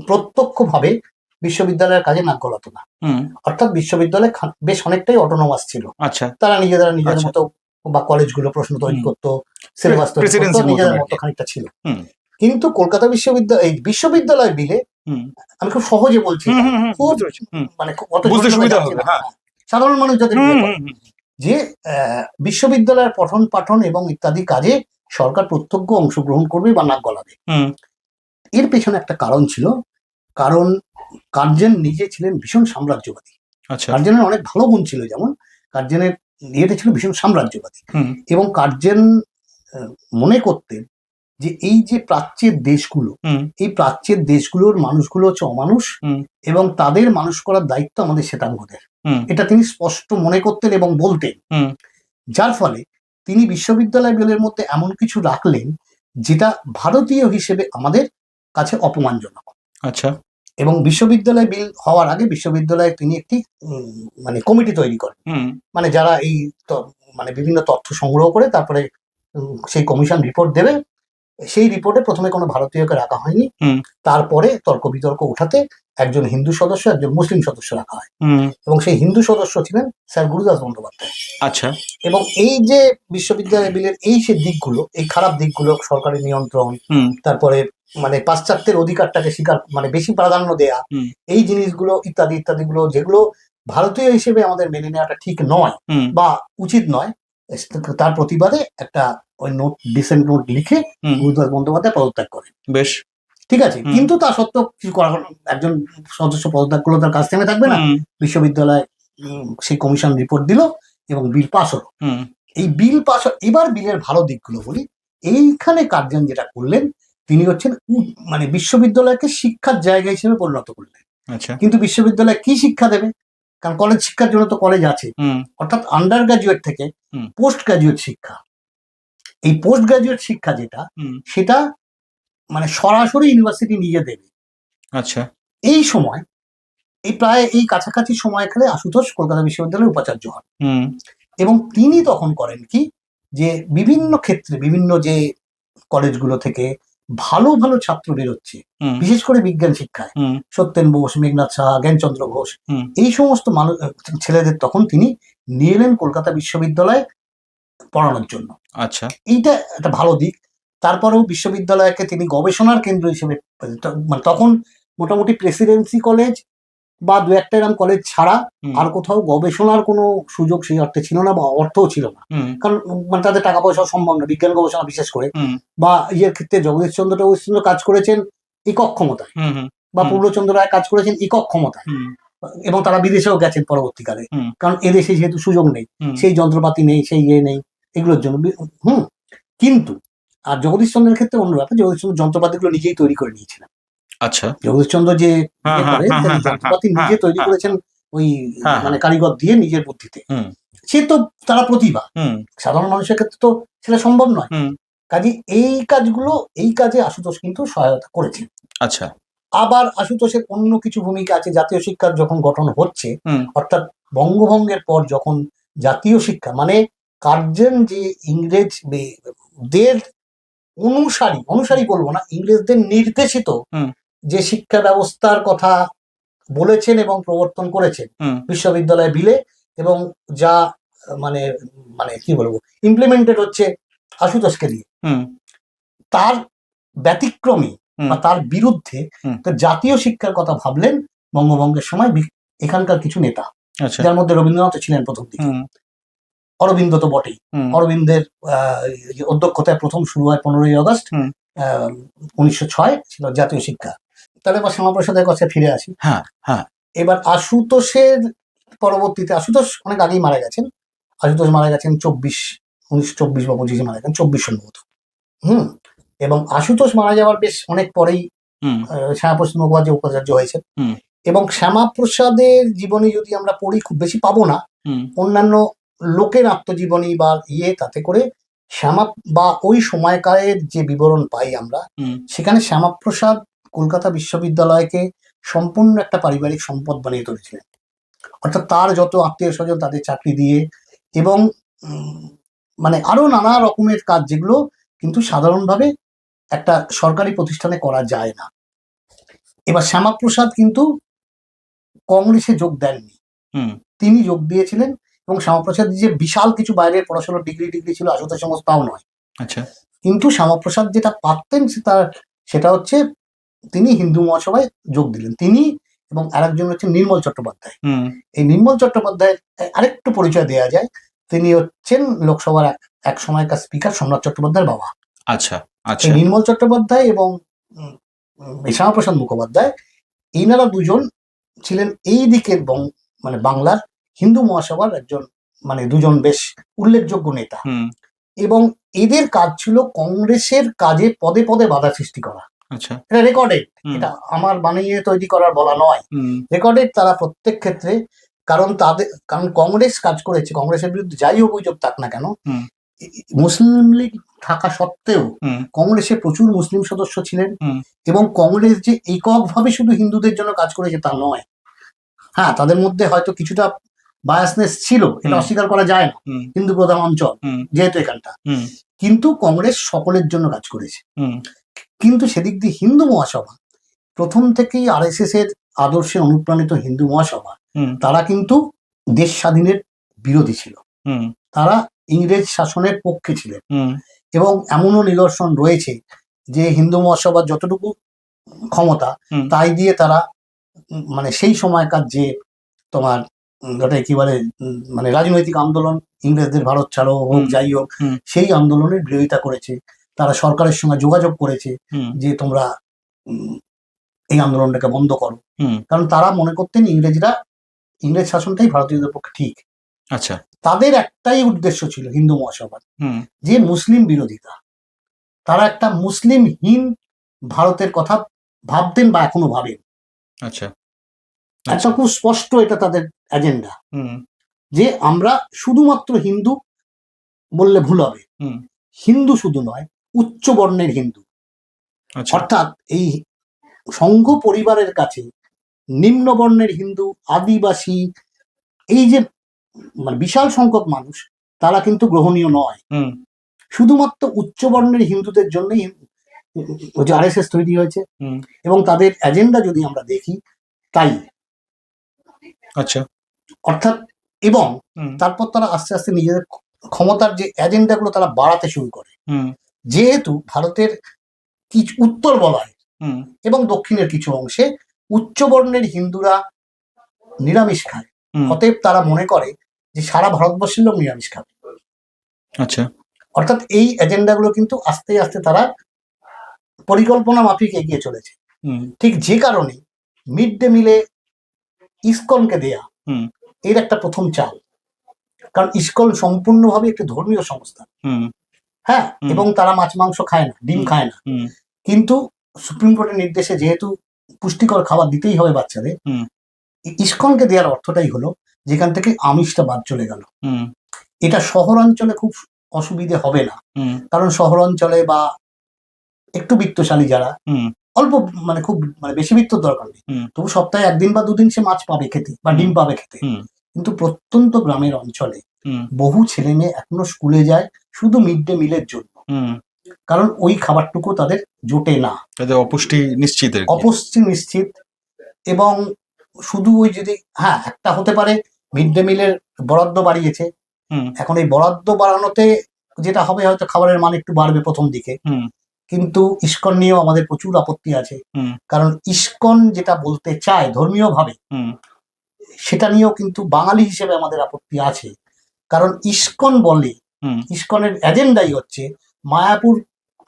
B: প্রত্যক্ষভাবে বিশ্ববিদ্যালয়ের কাজে নাক গলাতো না।
A: হুম
B: অর্থাৎ বিশ্ববিদ্যালয় বেশ অনেকটাই অটোনমাস ছিল।
A: আচ্ছা
B: তারা নিজেদের
A: আচ্ছা।
B: মতো, বা কলেজগুলো প্রশ্ন তৈরি
A: হুম।
B: করতো, সিলেবাস তৈরি করতো,
A: প্রেসিডেন্সির মতন
B: নিজেদের
A: আর
B: মতো
A: কি।
B: খানিকটা ছিল।
A: হুম
B: কিন্তু কলকাতা এই বিশ্ববিদ্যালয় বিলে,
A: হুম
B: আমি খুব সহজে বলছি
A: হুম
B: এটা,
A: হুম হুম,
B: খুব
A: বুঝতে পারছি। হুম,
B: মানে অত
A: বুঝতে
B: জটিলতা
A: সুবিধা
B: যাচ্ছে
A: হবে,
B: না।
A: হ্যাঁ।
B: হ্যাঁ, সাধারণ মানুষ যাদের
A: হুম
B: বিয়ে
A: হুম
B: করে,
A: হুম
B: যে বিশ্ববিদ্যালয়ের পঠন পাঠন এবং ইত্যাদি কাজে সরকার প্রত্যক্ষ অংশগ্রহণ করবে বা নাক গলাবে।
A: হুম
B: এর পেছনে একটা কারণ ছিল। কারণ কার্জন নিজে ছিলেন ভীষণ সাম্রাজ্যবাদী।
A: আচ্ছা।
B: কার্জনের অনেক ভালো গুণ ছিল, যেমন কার্জনের ইয়েটা ছিল ভীষণ সাম্রাজ্যবাদী।
A: হুম
B: এবং কার্জন মনে করতেন যে এই যে প্রাচ্যের দেশগুলো,
A: হুম
B: এই প্রাচ্যের দেশগুলোর মানুষগুলো হচ্ছে অমানুষ,
A: হুম
B: এবং তাদের মানুষ করার দায়িত্ব আমাদের শ্বেতাঙ্গদের।
A: হুম
B: এটা তিনি স্পষ্ট মনে করতেন এবং বলতেন।
A: হুম
B: যার ফলে তিনি বিশ্ববিদ্যালয় বিলের মধ্যে এমন কিছু রাখলেন যেটা ভারতীয় হিসেবে আমাদের কাছে অপমানজনক।
A: আচ্ছা।
B: এবং বিশ্ববিদ্যালয় বিল হওয়ার আগে বিশ্ববিদ্যালয়ে তিনি একটি মানে কমিটি তৈরি করেন,
A: হুম
B: মানে যারা এই মানে বিভিন্ন তথ্য সংগ্রহ করে তারপরে সেই কমিশন রিপোর্ট দেবে। সেই রিপোর্টে প্রথমে কোনো ভারতীয়কে রাখা হয়নি,
A: হুম
B: তারপরে তর্ক বিতর্ক উঠাতে একজন হিন্দু সদস্য, একজন মুসলিম সদস্য রাখা হয়।
A: হুম
B: এবং সেই হিন্দু সদস্য ছিলেন স্যার গুরুদাস বন্দ্যোপাধ্যায়।
A: আচ্ছা।
B: এবং এই যে বিশ্ববিদ্যালয় বিলের এই যে দিকগুলো, এই খারাপ দিকগুলো, সরকারি নিয়ন্ত্রণ,
A: হুম
B: তারপরে মানে পাশ্চাত্যের অধিকারটাকে স্বীকার, মানে বেশি প্রাধান্য দেয়া,
A: হুম
B: এই জিনিসগুলো ইত্যাদি ইত্যাদিগুলো যেগুলো ভারতীয় হিসেবে আমাদের মেনে নেওয়াটা ঠিক নয়
A: হুম
B: বা উচিত নয়, তার প্রতিবাদে একটা ওই ডিসেন্ট নোট লিখে
A: হুম
B: গুরুদাস বন্দ্যোপাধ্যায় পদত্যাগ করেন।
A: বেশ।
B: ঠিক আছে,
A: হুম।
B: কিন্তু তা সত্ত্বেও কিছু করার, একজন সদস্য পদত্যাগ করলো, তার কাজ থেমে থাকবে না।
A: হুম
B: বিশ্ববিদ্যালয় সেই কমিশন রিপোর্ট দিল এবং বিল পাস হলো।
A: হুম
B: এই বিল পাস, এবার বিলের ভালো দিকগুলো বলি। এইখানে কার্জন যেটা করলেন, তিনি হচ্ছেন মানে বিশ্ববিদ্যালয়কে শিক্ষার জায়গা হিসেবে পরিণত করলেন।
A: আচ্ছা।
B: কিন্তু বিশ্ববিদ্যালয় কি শিক্ষা দেবে? কারণ কলেজ শিক্ষার জন্য তো কলেজ আছে,
A: হুম
B: অর্থাৎ আন্ডার গ্রাজুয়েট থেকে
A: হুম
B: পোস্ট গ্রাজুয়েট শিক্ষা। এই পোস্ট গ্রাজুয়েট শিক্ষা যেটা,
A: হুম
B: সেটা মানে সরাসরি ইউনিভার্সিটি নিজে দেবে।
A: আচ্ছা।
B: এই সময়, এই প্রায় এই কাছাকাছি সময়কালে আশুতোষ কলকাতা বিশ্ববিদ্যালয়ের উপাচার্য হন।
A: হুম
B: এবং তিনি তখন করেন কি, যে বিভিন্ন ক্ষেত্রে বিভিন্ন যে কলেজগুলো থেকে ভালো ভালো ছাত্র বেরোচ্ছে,
A: হুম
B: বিশেষ করে বিজ্ঞান শিক্ষায়,
A: হুম
B: সত্যেন বোস, মেঘনাথ সাহা, জ্ঞানচন্দ্র ঘোষ,
A: হুম
B: এই সমস্ত মানুষ, ছেলেদের তখন তিনি নিয়ে এলেন কলকাতা বিশ্ববিদ্যালয়ে পড়ানোর জন্য।
A: আচ্ছা।
B: এইটা একটা ভালো দিক। তারপরেও বিশ্ববিদ্যালয়কে তিনি গবেষণার কেন্দ্র হিসেবে, মানে তখন মোটামুটি প্রেসিডেন্সি কলেজ বা দু একটা এরকম কলেজ ছাড়া
A: হুম
B: আর কোথাও গবেষণার কোনো সুযোগ সেই অর্থে ছিল না, বা অর্থও ছিল না।
A: হুম
B: কারণ মানে তাদের টাকা পয়সা সম্ভব না, বিজ্ঞান গবেষণা বিশেষ করে।
A: হুম
B: বা ইয়ের ক্ষেত্রে জগদীশচন্দ্র কাজ করেছেন একক ক্ষমতায়,
A: হুম হুম
B: বা পূর্ণচন্দ্র রায় কাজ করেছেন একক ক্ষমতায়,
A: হুম
B: এবং তারা বিদেশেও গেছেন পরবর্তীকালে।
A: হুম
B: কারণ এদেশে যেহেতু সুযোগ নেই,
A: হুম
B: সেই যন্ত্রপাতি নেই, সেই ইয়ে নেই, এগুলোর জন্য কিন্তু আর জগদীশচন্দ্রের ক্ষেত্রে অন্য ব্যাপার, জগদীশচন্দ্র যন্ত্রপাতিগুলো নিজেই তৈরি করে নিয়েছিলেন।
A: আচ্ছা।
B: জগদীশচন্দ্র যে
A: হ্যাঁ
B: ইয়ে
A: হ্যাঁ
B: করে,
A: হ্যাঁ
B: তিনি
A: হ্যাঁ হ্যাঁ
B: যন্ত্রপাতি
A: হ্যাঁ
B: নিজে তৈরি
A: হ্যাঁ
B: করেছেন, ওই
A: হ্যাঁ
B: মানে কারিগর দিয়ে নিজের বুদ্ধিতে।
A: হুম
B: সে তো তারা প্রতিভা,
A: হুম
B: সাধারণ মানুষের ক্ষেত্রে তো সেটা সম্ভব নয়।
A: হুম
B: কাজে এই কাজগুলো, এই কাজে আশুতোষ কিন্তু সহায়তা করেছেন।
A: আচ্ছা।
B: আবার আশুতোষের অন্য কিছু ভূমিকা আছে। জাতীয় শিক্ষার যখন গঠন হচ্ছে,
A: হুম
B: অর্থাৎ বঙ্গভঙ্গের পর যখন জাতীয় শিক্ষা, মানে কার্জন যে ইংরেজদের অনুসারী বলবো না, ইংরেজদের নির্দেশিত
A: হুম
B: যে শিক্ষা ব্যবস্থার কথা বলেছেন এবং প্রবর্তন করেছেন
A: হুম
B: বিশ্ববিদ্যালয় বিলে, এবং যা মানে মানে কি বলবো ইমপ্লিমেন্টেড হচ্ছে আশুতোষকে দিয়ে,
A: হুম
B: তার ব্যতিক্রমী
A: হুম
B: বা তার বিরুদ্ধে
A: হুম
B: তো জাতীয় শিক্ষার কথা ভাবলেন বঙ্গভঙ্গের সময় এখানকার কিছু নেতা,
A: আচ্ছা।
B: যার মধ্যে রবীন্দ্রনাথ ছিলেন প্রথম দিকে,
A: হুম
B: অরবিন্দ তো বটেই।
A: হুম
B: অরবিন্দের অধ্যক্ষতায় প্রথম শুরু হয় 15ই আগস্ট
A: হুম
B: 1906 ছিল জাতীয় শিক্ষা। তাহলে এবার শ্যামাপ্রসাদের কাছে ফিরে আসি।
A: হ্যাঁ হ্যাঁ
B: এবার আশুতোষের পরবর্তীতে, আশুতোষ অনেক আগেই মারা গেছেন। আশুতোষ মারা গেছেন 1924 বা 25 মারা যান, 24 সম্ভবত। এবং আশুতোষ মারা যাওয়ার বেশ অনেক পরেই শ্যামাপ্রসাদ মুখোপাধ্যায় উপাচার্য হয়েছেন। এবং শ্যামাপ্রসাদের জীবনী যদি আমরা পড়ি, খুব বেশি পাবো না, অন্যান্য লোকের আত্মজীবনী বা তাতে করে শ্যামা বা ওই সময়কালের যে বিবরণ পাই আমরা, সেখানে শ্যামাপ্রসাদ কলকাতা বিশ্ববিদ্যালয়কে সম্পূর্ণ একটা পারিবারিক সম্পদ বানিয়ে তুলেছিলেন। অর্থাৎ তার যত আত্মীয় স্বজন তাদের চাকরি দিয়ে, এবং মানে আরো নানা রকমের কাজ যেগুলো কিন্তু সাধারণভাবে একটা সরকারি প্রতিষ্ঠানে করা যায় না। এবার শ্যামাপ্রসাদ কিন্তু কংগ্রেসে যোগ দেননি, তিনি যোগ দিয়েছিলেন। এবং শ্যামাপ্রসাদ যে বিশাল কিছু বাইরের পড়াশোনার ডিগ্রি ছিল আশুতোষ সমস্ত তাও নয়। আচ্ছা, কিন্তু শ্যামাপ্রসাদ যেটা পারতেন সেটা হচ্ছে তিনি হিন্দু মহাসভায় যোগ দিলেন। তিনি এবং আরেকজন হচ্ছে নির্মল চট্টোপাধ্যায়। এই নির্মল চট্টোপাধ্যায়ের আরেকটু পরিচয় দেওয়া যায়, তিনি হচ্ছেন লোকসভার এক সময়কার স্পিকার সম্রাট চট্টোপাধ্যায়ের বাবা। আচ্ছা আচ্ছা, নির্মল চট্টোপাধ্যায় এবং শ্যামাপ্রসাদ মুখোপাধ্যায়, এনারা দুজন ছিলেন এই দিকের মানে বাংলার হিন্দু মহাসভার একজন, মানে দুজন বেশ উল্লেখযোগ্য নেতা। এবং এদের কাজ ছিল কংগ্রেসের কাজে পদে পদে বাধা সৃষ্টি করা। আচ্ছা, এটা রেকর্ডেড, এটা আমার বানিয়ে তৈরি করার বলা নয়, রেকর্ডেড তারা প্রত্যেক ক্ষেত্রে। কারণ কংগ্রেস কাজ করেছে, কংগ্রেসের বিরুদ্ধে যাই অভিযোগ থাক না কেন, মুসলিম লীগ থাকা সত্ত্বেও কংগ্রেসে প্রচুর মুসলিম সদস্য ছিলেন। এবং কংগ্রেস যে এককভাবে শুধু হিন্দুদের জন্য কাজ করেছে তা নয়। হ্যাঁ, তাদের মধ্যে হয়তো কিছুটা বায়াসনেস ছিল, এটা অস্বীকার করা যায় না, হিন্দু প্রধান অঞ্চল যেহেতু এখানটা, কিন্তু কংগ্রেস সকলের জন্য কাজ করেছে। কিন্তু সেদিক দিয়ে হিন্দু মহাসভা প্রথম থেকেই RSS এর আদর্শে অনুপ্রাণিত হিন্দু মহাসভা, তারা কিন্তু দেশ স্বাধীনের বিরোধী ছিল, তারা ইংরেজ শাসনের পক্ষে ছিলেন। এবং এমনও নিদর্শন রয়েছে যে হিন্দু মহাসভার যতটুকু ক্ষমতা তাই দিয়ে তারা মানে সেই সময়কার যে তোমার ওটা কি বলে মানে রাজনৈতিক আন্দোলন, ইংরেজদের ভারত ছাড়ো হোক যাই হোক, সেই আন্দোলনের বিরোধিতা করেছে। তারা সরকারের সঙ্গে যোগাযোগ করেছে যে তোমরা এই আন্দোলনটাকে বন্ধ করো, কারণ তারা মনে করতেন ইংরেজ শাসনটাই ভারতীয়দের পক্ষে ঠিক। আচ্ছা, তাদের একটাই উদ্দেশ্য ছিল হিন্দু মহাসভার, যে মুসলিম বিরোধিতা। তারা একটা মুসলিমহীন ভারতের কথা ভাবতেন বা এখনো ভাবেন। আচ্ছা, একটা খুব স্পষ্ট এটা তাদের এজেন্ডা, যে আমরা শুধুমাত্র হিন্দু বললে ভুল হবে, হিন্দু শুধু নয়, উচ্চ বর্ণের হিন্দু। অর্থাৎ এই সংঘ পরিবারের কাছে নিম্ন বর্ণের হিন্দু, আদিবাসী, এই যে মানে বিশাল সংখ্যক মানুষ, তারা কিন্তু গ্রহণীয় নয়। শুধুমাত্র উচ্চ বর্ণের হিন্দুদের জন্যই RSS তৈরি হয়েছে। এবং তাদের এজেন্ডা যদি আমরা দেখি তাই। আচ্ছা, অর্থাৎ এবং তারপর তারা আস্তে আস্তে নিজেদের ক্ষমতার যে এজেন্ডাগুলো তারা বাড়াতে শুরু করে। যেহেতু ভারতের কিছু উত্তর বলয় এবং দক্ষিণের কিছু অংশে উচ্চ বর্ণের হিন্দুরা নিরামিষ খায়, অতএব তারা মনে করে যে সারা ভারতবর্ষের লোক নিরামিষ খাবে। আচ্ছা, অর্থাৎ এই এজেন্ডাগুলো কিন্তু আস্তে আস্তে তারা পরিকল্পনা মাফিক এগিয়ে চলেছে। ঠিক যে কারণে মিড ডে মিলে ইসকনকে দেয়া এর একটা প্রথম চাল, কারণ ইসকন সম্পূর্ণভাবে একটি ধর্মীয় সংস্থা। হ্যাঁ, এবং তারা মাছ মাংস খায় না, ডিম খায় না, কিন্তু সুপ্রিম কোর্টের নির্দেশে যেহেতু পুষ্টিকর খাবার দিতেই হবে বাচ্চাদের, ইসকনকে দেওয়ার অর্থটাই হলো যেখান থেকে আমিষটা বাদ চলে গেল। এটা শহরাঞ্চলে খুব অসুবিধে হবে না, কারণ শহরাঞ্চলে বা একটু বিত্তশালী যারা, অল্প মানে খুব মানে বেশি বিত্তর দরকার নেই, তবু সপ্তাহে একদিন বা দুদিন সে মাছ পাবে খেতে বা ডিম পাবে খেতে। কিন্তু প্রত্যন্ত গ্রামের অঞ্চলে বহু ছেলে মেয়ে এখনো স্কুলে যায় শুধু মিড ডে মিলের জন্য, কারণ ওই খাবারটুকু তাদের জোটে না, তাদের অপুষ্টি নিশ্চিত। এবং শুধু ওই যদি হ্যাঁ একটা হতে পারে মিড ডে মিলের বরাদ্দ বাড়িয়েছে, এখন এই বরাদ্দ বাড়ানোতে যেটা হবে হয়তো খাবারের মান একটু বাড়বে প্রথম দিকে, কিন্তু ইসকন নিয়েও আমাদের প্রচুর আপত্তি আছে। কারণ ইসকন যেটা বলতে চায় ধর্মীয় ভাবে, সেটা নিয়েও কিন্তু বাঙালি হিসেবে আমাদের আপত্তি আছে। কারণ ইসকন বলে, ইসকনের এজেন্ডাই হচ্ছে মায়াপুর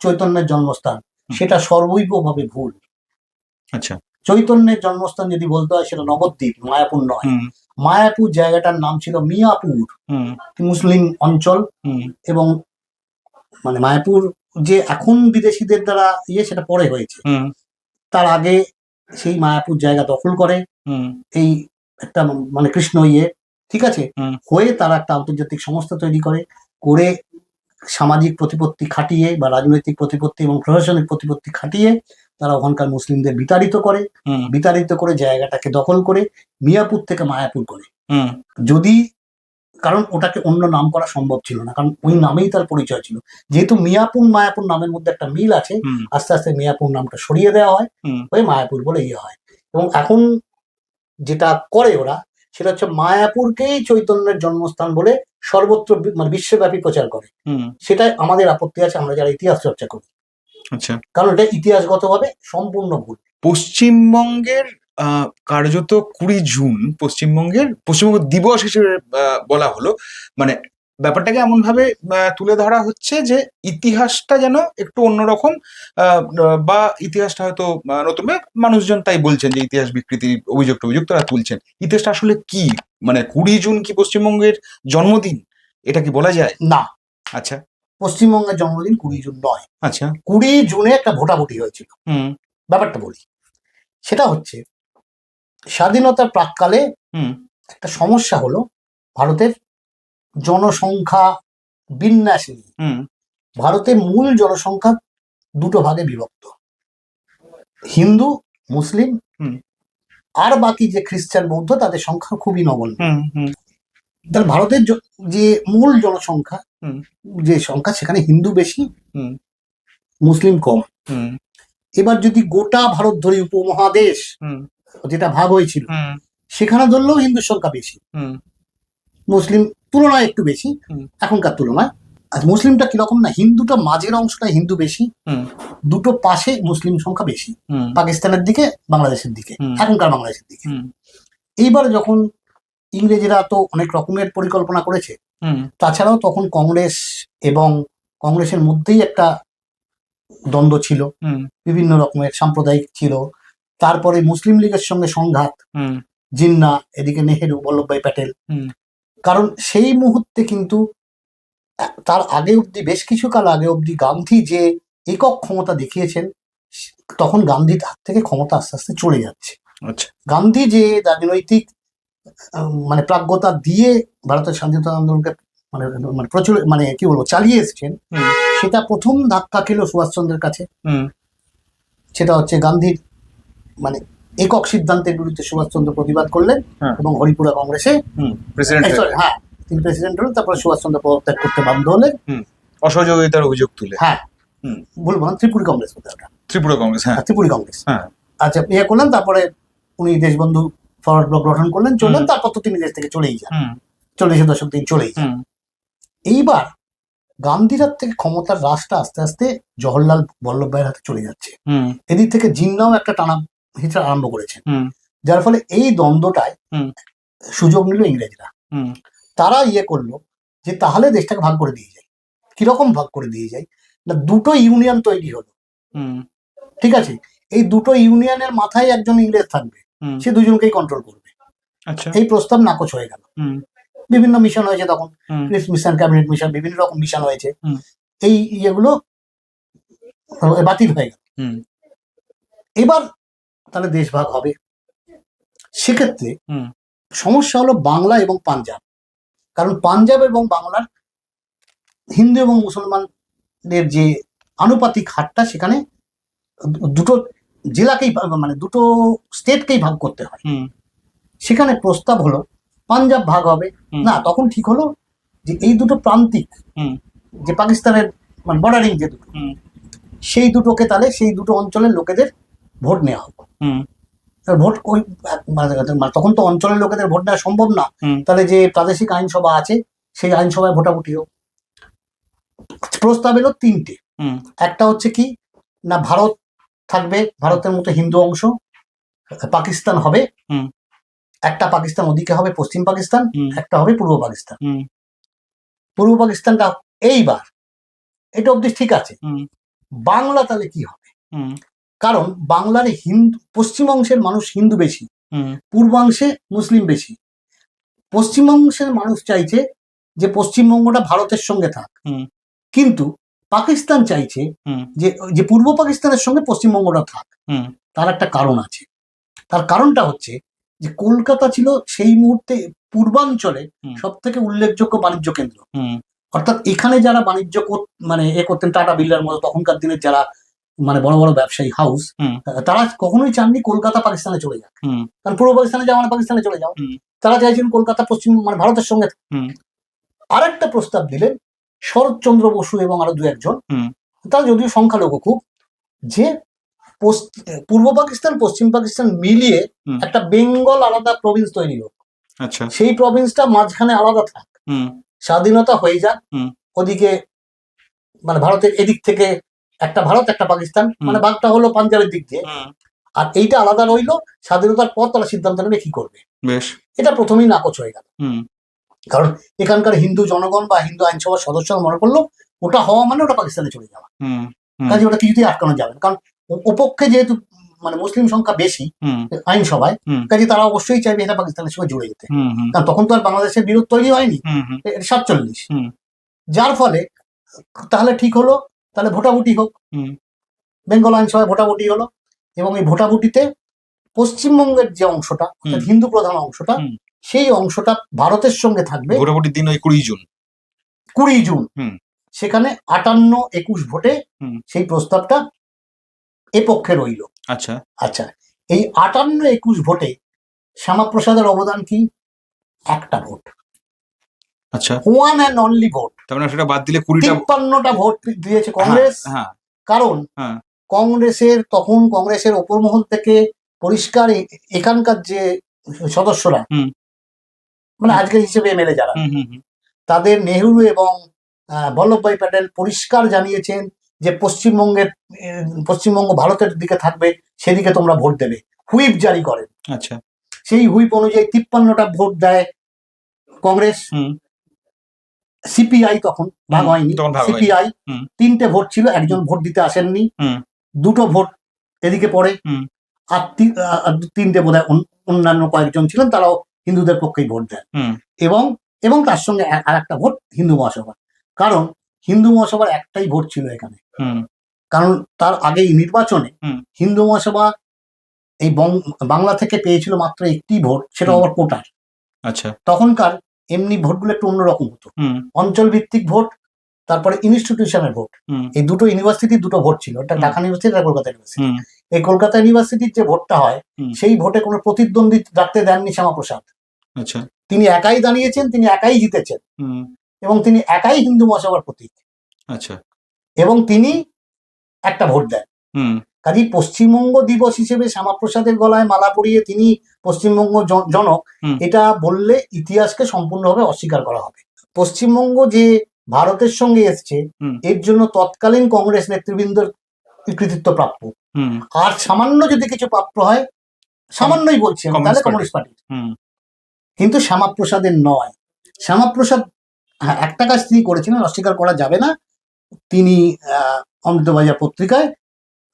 B: চৈতন্যের জন্মস্থান, সেটা সর্বৈবভাবে ভুল। আচ্ছা, চৈতন্যের জন্মস্থান যদি বলতে হয় সেটা নবদ্বীপ, মায়াপুর নয়। মায়াপুর জায়গাটার নাম ছিল মিয়াপুর,
A: হুম
B: মুসলিম অঞ্চল।
A: হুম
B: এবং মানে মায়াপুর যে এখন বিদেশিদের দ্বারা সেটা পরে হয়েছে,
A: হুম
B: তার আগে সেই মায়াপুর জায়গা দখল করে
A: হুম
B: এই একটা মানে কৃষ্ণ ঠিক আছে,
A: হুম
B: হয়ে তারা একটা আন্তর্জাতিক সংস্থা তৈরি করে সামাজিক প্রতিপত্তি খাটিয়ে বা রাজনৈতিক প্রতিপত্তি এবং প্রশাসনিক প্রতিপত্তি খাটিয়ে তারা ওখানকার মুসলিমদের
A: হুম
B: বিতাড়িত করে জায়গাটাকে দখল করে মিয়াপুর থেকে মায়াপুর করে।
A: হুম
B: যদি কারণ ওটাকে অন্য নাম করা সম্ভব ছিল না, কারণ ওই নামেই তার পরিচয় ছিল। যেহেতু মিয়াপুর মায়াপুর নামের মধ্যে একটা মিল আছে,
A: হুম
B: আস্তে আস্তে মিয়াপুর নামটা সরিয়ে দেওয়া হয়,
A: হুম
B: হয়ে মায়াপুর বলে হয়। এবং এখন যেটা করে ওরা, সেটা হচ্ছে মায়াপুরকেই চৈতন্যের জন্মস্থান বলে সর্বত্র মানে বিশ্বব্যাপী প্রচার করে।
A: হুম
B: সেটাই আমাদের আপত্তি আছে, আমরা যারা ইতিহাস চর্চা করি,
A: আচ্ছা।
B: কারণ এটা ইতিহাসগতভাবে সম্পূর্ণ ভুল।
A: পশ্চিমবঙ্গের কার্যত 20 জুন পশ্চিমবঙ্গ দিবস হিসেবে বলা হলো। মানে ব্যাপারটাকে এমন ভাবে তুলে ধরা হচ্ছে যে ইতিহাসটা যেন একটু অন্যরকম, বা ইতিহাসটা হয়তো নতুন, মানুষজন তাই বলছেন যে ইতিহাস বিকৃতির অভিযোগ তারা তুলছেন। ইতিহাসটা আসলে কি? মানে 20 জুন কি পশ্চিমবঙ্গের জন্মদিন, এটা কি বলা যায়?
B: না,
A: আচ্ছা
B: পশ্চিমবঙ্গের জন্মদিন 20 জুন নয়।
A: আচ্ছা
B: 20 জুনে একটা ভোটাভুটি হয়েছিল।
A: হুম
B: ব্যাপারটা বলি, সেটা হচ্ছে স্বাধীনতার প্রাক্কালে
A: হুম
B: একটা সমস্যা হলো ভারতের জনসংখ্যা বিন্যাস নিয়ে।
A: হুম
B: ভারতের মূল জনসংখ্যা দুটো ভাগে বিভক্ত, হিন্দু মুসলিম,
A: হুম
B: আর বাকি যে খ্রিস্টান বৌদ্ধ তাদের সংখ্যা খুবই নগণ্য।
A: হুম হুম
B: তাহলে ভারতের যে মূল জনসংখ্যা,
A: হুম
B: যে সংখ্যা, সেখানে হিন্দু বেশি
A: হুম
B: মুসলিম কম।
A: হুম
B: এবার যদি গোটা ভারত ধরি, উপমহাদেশ
A: হুম
B: যেটা ভাগ হয়েছিল,
A: হুম
B: সেখানে ধরলেও হিন্দুর সংখ্যা বেশি,
A: হুম
B: মুসলিম তুলনায় একটু বেশি
A: হুম
B: এখনকার তুলনায়। আর মুসলিমটা কিরকম না, হিন্দুটা মাঝের অংশটা হিন্দু বেশি,
A: হুম
B: দুটো পাশে মুসলিম সংখ্যা বেশি,
A: হুম
B: পাকিস্তানের দিকে বাংলাদেশের দিকে,
A: হুম।
B: এখনকার বাংলাদেশের দিকে।
A: হুম
B: এইবার যখন ইংরেজরা তো অনেক রকমের পরিকল্পনা করেছে,
A: হুম
B: তাছাড়াও তখন কংগ্রেস এবং কংগ্রেসের মধ্যেই একটা দ্বন্দ্ব ছিল,
A: হুম
B: বিভিন্ন রকমের সাম্প্রদায়িক ছিল। তারপরে মুসলিম লীগের সঙ্গে সংঘাত,
A: হুম
B: জিন্না, এদিকে নেহেরু, বল্লভভাই প্যাটেল।
A: হুম
B: কারণ সেই মুহূর্তে কিন্তু তার আগে অবধি, বেশ কিছু কাল আগে অবধি গান্ধী যে একক ক্ষমতা দেখিয়েছেন, তখন গান্ধীর হাত থেকে ক্ষমতা আস্তে আস্তে চলে যাচ্ছে।
A: আচ্ছা
B: গান্ধী যে রাজনৈতিক মানে প্রাজ্ঞতা দিয়ে ভারতের স্বাধীনতা আন্দোলনকে মানে মানে প্রচুর মানে কি বলবো চালিয়ে এসছেন,
A: হুম
B: সেটা প্রথম ধাক্কা খেলো সুভাষচন্দ্রের কাছে।
A: হুম
B: সেটা হচ্ছে গান্ধীর মানে একক সিদ্ধান্তের বিরুদ্ধে সুভাষচন্দ্র প্রতিবাদ করলেন
A: হ্যাঁ
B: এবং হরিপুরা কংগ্রেসে
A: প্রেসিডেন্ট
B: হ্যাঁ তিনি প্রেসিডেন্ট হলেন। তারপরে সুভাষচন্দ্র পদত্যাগ করতে বাধ্য হলেন।
A: অসহযোগিতার অভিযোগ তুলে।
B: হ্যাঁ,
A: হুম
B: বলবো না, ত্রিপুরী কংগ্রেস বলতে ওটা,
A: ত্রিপুরা কংগ্রেস, হ্যাঁ
B: ত্রিপুরী কংগ্রেস।
A: হ্যাঁ
B: আচ্ছা, করলেন। তারপরে উনি দেশবন্ধু ফরওয়ার্ড ব্লক গঠন করলেন, চললেন।
A: হুম।
B: তারপর তো তিনি দেশ থেকে চলেই যান,
A: হুম
B: 40-এর দশক তিনি চলেই যান।
A: হুম
B: এইবার গান্ধীর হাত থেকে ক্ষমতার রাশটা আস্তে আস্তে জওহরলাল বল্লভভাইয়ের হাতে চলে যাচ্ছে।
A: হুম
B: এদিক থেকে জিন্নাও একটা টানা হিচড়া আরম্ভ করেছেন,
A: হুম
B: যার ফলে এই দ্বন্দ্বটায়
A: হুম
B: সুযোগ নিল ইংরেজরা।
A: হুম
B: তারা করলো যে তাহলে দেশটাকে ভাগ করে দিয়ে যায়। কিরকম ভাগ করে দিয়ে যায় না, দুটো ইউনিয়ন তৈরি হলো,
A: হুম
B: ঠিক আছে। এই দুটো ইউনিয়নের মাথায় একজন ইংরেজ থাকবে,
A: হুম
B: সে দুজনকেই কন্ট্রোল করবে।
A: আচ্ছা
B: এই প্রস্তাব নাকচ হয়ে গেল।
A: হুম
B: বিভিন্ন মিশন হয়েছে তখন,
A: হুম
B: ক্রিস মিশন, ক্যাবিনেট মিশন, বিভিন্ন রকম মিশন হয়েছে।
A: হুম।
B: এই ইয়েগুলো বাতিল হয়ে গেল।
A: হুম
B: এবার তাহলে দেশ ভাগ হবে। সেক্ষেত্রে
A: হুম
B: সমস্যা হলো বাংলা এবং পাঞ্জাব। কারণ পাঞ্জাব এবং বাংলার হিন্দু এবং মুসলমানদের যে আনুপাতিক হারটা, সেখানে দুটো জেলাকেই মানে দুটো স্টেটকেই ভাগ করতে হয়।
A: হুম
B: সেখানে প্রস্তাব হলো পাঞ্জাব ভাগ হবে
A: হুম।
B: না। তখন ঠিক হলো যে এই দুটো প্রান্তিক,
A: হুম
B: যে পাকিস্তানের মানে বর্ডারিং যে দুটো,
A: হুম
B: সেই দুটোকে তাহলে সেই দুটো অঞ্চলের লোকেদের ভোট নেওয়া হবে।
A: হুম
B: ভোট ওই মানে তখন তো অঞ্চলের লোকেদের ভোট নেওয়া সম্ভব না,
A: হুম
B: তাহলে যে প্রাদেশিক আইনসভা আছে সেই আইনসভায় ভোটাভুটি হোক। প্রস্তাব এলো তিনটে।
A: হুম
B: একটা হচ্ছে কি না, ভারত থাকবে, ভারতের মতো হিন্দু অংশ, পাকিস্তান হবে,
A: হুম
B: একটা পাকিস্তান ওদিকে হবে পশ্চিম পাকিস্তান,
A: হুম
B: একটা হবে পূর্ব পাকিস্তান।
A: হুম
B: পূর্ব পাকিস্তানটা এইবার এটা অবধি ঠিক আছে।
A: হুম
B: বাংলা তাহলে কি হবে?
A: হুম
B: কারণ বাংলার হিন্দু পশ্চিম অংশের মানুষ হিন্দু বেশি,
A: হুম
B: পূর্বাংশে মুসলিম বেশি। পশ্চিমবঙ্গের মানুষ চাইছে যে পশ্চিমবঙ্গটা ভারতের সঙ্গে থাক,
A: হুম।
B: কিন্তু পাকিস্তান চাইছে
A: হুম।
B: যে পূর্ব পাকিস্তানের সঙ্গে পশ্চিমবঙ্গটা থাক।
A: হুম।
B: তার একটা কারণ আছে। তার কারণটা হচ্ছে যে কলকাতা ছিল সেই মুহূর্তে পূর্বাঞ্চলে
A: হুম।
B: সব থেকে উল্লেখযোগ্য বাণিজ্য কেন্দ্র।
A: হুম।
B: অর্থাৎ এখানে যারা বাণিজ্য মানে করতেন, টাটা বিড়লার মতো তখনকার দিনের যারা মানে বড় বড় ব্যবসায়ী হাউস,
A: হুম।
B: তারা কখনোই চাননি কলকাতা পাকিস্তানে চলে যাক।
A: হুম।
B: কারণ পূর্ব পাকিস্তানে যাওয়া মানে পাকিস্তানে চলে যাও।
A: হুম।
B: তারা চাইছেন কলকাতা পশ্চিম মানে ভারতের সঙ্গে।
A: হুম।
B: আরেকটা প্রস্তাব দিলেন শরৎচন্দ্র বসু এবং আরো দু একজন,
A: হুম।
B: তারা যদিও সংখ্যালঘু খুব, যে পূর্ব পাকিস্তান পশ্চিম পাকিস্তান মিলিয়ে
A: হুম।
B: একটা বেঙ্গল আলাদা প্রভিন্স তৈরি হোক,
A: আচ্ছা।
B: সেই প্রভিন্সটা মাঝখানে আলাদা থাক,
A: হুম।
B: স্বাধীনতা হয়ে যাক।
A: হুম।
B: ওদিকে মানে ভারতের এদিক থেকে একটা ভারত একটা পাকিস্তান,
A: হুম।
B: মানে ভাগটা হলো পাঞ্জাবের দিক দিয়ে,
A: হুম।
B: আর এইটা আলাদা রইলো। স্বাধীনতার পর তারা সিদ্ধান্ত নেবে কি করবে।
A: বেশ।
B: এটা প্রথমেই নাকচ হয়ে গেল,
A: হুম।
B: কারণ এখানকার হিন্দু জনগণ বা হিন্দু আইনসভার সদস্যরা মনে করলো ওটা হওয়া মানে ওটা পাকিস্তানে চলে যাওয়া,
A: হুম। হুম।
B: কাজে ওটা কিছুতেই আটকানো যাবে না। কারণ ওপক্ষে যেহেতু মানে মুসলিম সংখ্যা বেশি
A: হুম।
B: আইনসভায়,
A: হুম।
B: কাজে তারা অবশ্যই চাইবে এটা পাকিস্তানের সঙ্গে জুড়ে যেতে।
A: হুম। হুম।
B: কারণ তখন তো আর বাংলাদেশের বিরোধ তৈরি হয়নি,
A: হুম। হুম।
B: 47।
A: হুম।
B: যার ফলে তাহলে ঠিক হলো, তাহলে ভোটাভুটি হোক।
A: হুম।
B: বেঙ্গল আইনসভায় ভোটাভুটি হলো, এবং এই ভোটাভুটিতে পশ্চিমবঙ্গের যে অংশটা অর্থাৎ
A: হুম।
B: হিন্দু প্রধান অংশটা,
A: হুম।
B: সেই অংশটা ভারতের সঙ্গে থাকবে।
A: ভোটাভুটির দিন ওই 20 জুন।
B: 20 জুন।
A: হুম।
B: সেখানে 58-21 ভোটে
A: হুম।
B: সেই প্রস্তাবটা এ পক্ষে রইল।
A: আচ্ছা।
B: আচ্ছা, এই 58-21 ভোটে শ্যামাপ্রসাদের অবদান কি? একটা ভোট,
A: আচ্ছা।
B: One and only vote.
A: তার মানে সেটা বাদ দিলে 20টা।
B: 53টা ভোট দিয়েছে কংগ্রেস।
A: হ্যাঁ।
B: কারণ
A: হ্যাঁ।
B: কংগ্রেসের ওপর মহল থেকে পরিষ্কার এখানকার যে সদস্যরা,
A: হুম।
B: মানে আজকের হিসেবে এমএলএ যারা,
A: হুম। হুম। হুম।
B: তাদের নেহরু এবং বল্লভভাই প্যাটেল পরিষ্কার জানিয়েছেন যে পশ্চিমবঙ্গ ভারতের দিকে থাকবে, সেদিকে তোমরা ভোট দেবে। হুইপ জারি করেন।
A: আচ্ছা।
B: সেই হুইপ অনুযায়ী 53টা ভোট দেয় কংগ্রেস।
A: হুম।
B: সিপিআই তখন ভাগ হয়নি,
A: তখন ভাগ হয়নি।
B: সিপিআই
A: হুম।
B: 3টে ভোট ছিল, একজন ভোট দিতে আসেননি।
A: হুম।
B: 2টো ভোট এদিকে পড়ে।
A: হুম।
B: আর 3টে বোধ হয় অন্যান্য কয়েকজন ছিলেন, তারাও হিন্দুদের পক্ষেই ভোট দেন।
A: হুম।
B: এবং তার সঙ্গে আর একটা ভোট হিন্দু মহাসভার। কারণ হিন্দু মহাসভার একটাই ভোট ছিল এখানে।
A: হুম।
B: কারণ তার আগে নির্বাচনে
A: হুম।
B: হিন্দু মহাসভা এই বাংলা থেকে পেয়েছিল মাত্র একটি ভোট, সেটা
A: হুম।
B: আবার কোটার।
A: আচ্ছা।
B: তখনকার এমনি ভোটগুলো একটু অন্যরকম হতো,
A: হুম।
B: অঞ্চল ভিত্তিক ভোট, তারপরে ইনস্টিটিউশনের ভোট।
A: হুম।
B: এই দুটো ইউনিভার্সিটির দুটো ভোট ছিল, একটা
A: হুম।
B: ঢাকা ইউনিভার্সিটি আর কলকাতা ইউনিভার্সিটি।
A: হুম।
B: এই কলকাতা ইউনিভার্সিটির যে ভোটটা হয়,
A: হুম।
B: সেই ভোটে কোনো প্রতিদ্বন্দ্বী রাখতে দেননি শ্যামাপ্রসাদ।
A: আচ্ছা।
B: তিনি একাই দাঁড়িয়েছেন, তিনি একাই জিতেছেন,
A: হুম।
B: এবং তিনি একাই হিন্দু মহাসভার প্রতীক,
A: আচ্ছা।
B: এবং তিনি একটা ভোট দেন।
A: হুম।
B: কাজেই পশ্চিমবঙ্গ দিবস হিসেবে শ্যামাপ্রসাদের গলায় মালা পরিয়ে তিনি পশ্চিমবঙ্গ জনক,
A: হুম।
B: এটা বললে ইতিহাসকে সম্পূর্ণভাবে অস্বীকার করা হবে। পশ্চিমবঙ্গ যে ভারতের সঙ্গে এসছে,
A: হুম।
B: এর জন্য তৎকালীন কংগ্রেস নেতৃবৃন্দের কৃতিত্ব প্রাপ্য।
A: হুম।
B: আর সামান্য যদি কিছু প্রাপ্য হয়, সামান্যই বলছি আমি, তাহলে কমিউনিস্ট পার্টি।
A: হুম।
B: কিন্তু শ্যামাপ্রসাদের নয়। শ্যামাপ্রসাদ একটা কাজ তিনি করেছিলেন, অস্বীকার করা যাবে না। তিনি অমৃতবাজার পত্রিকায়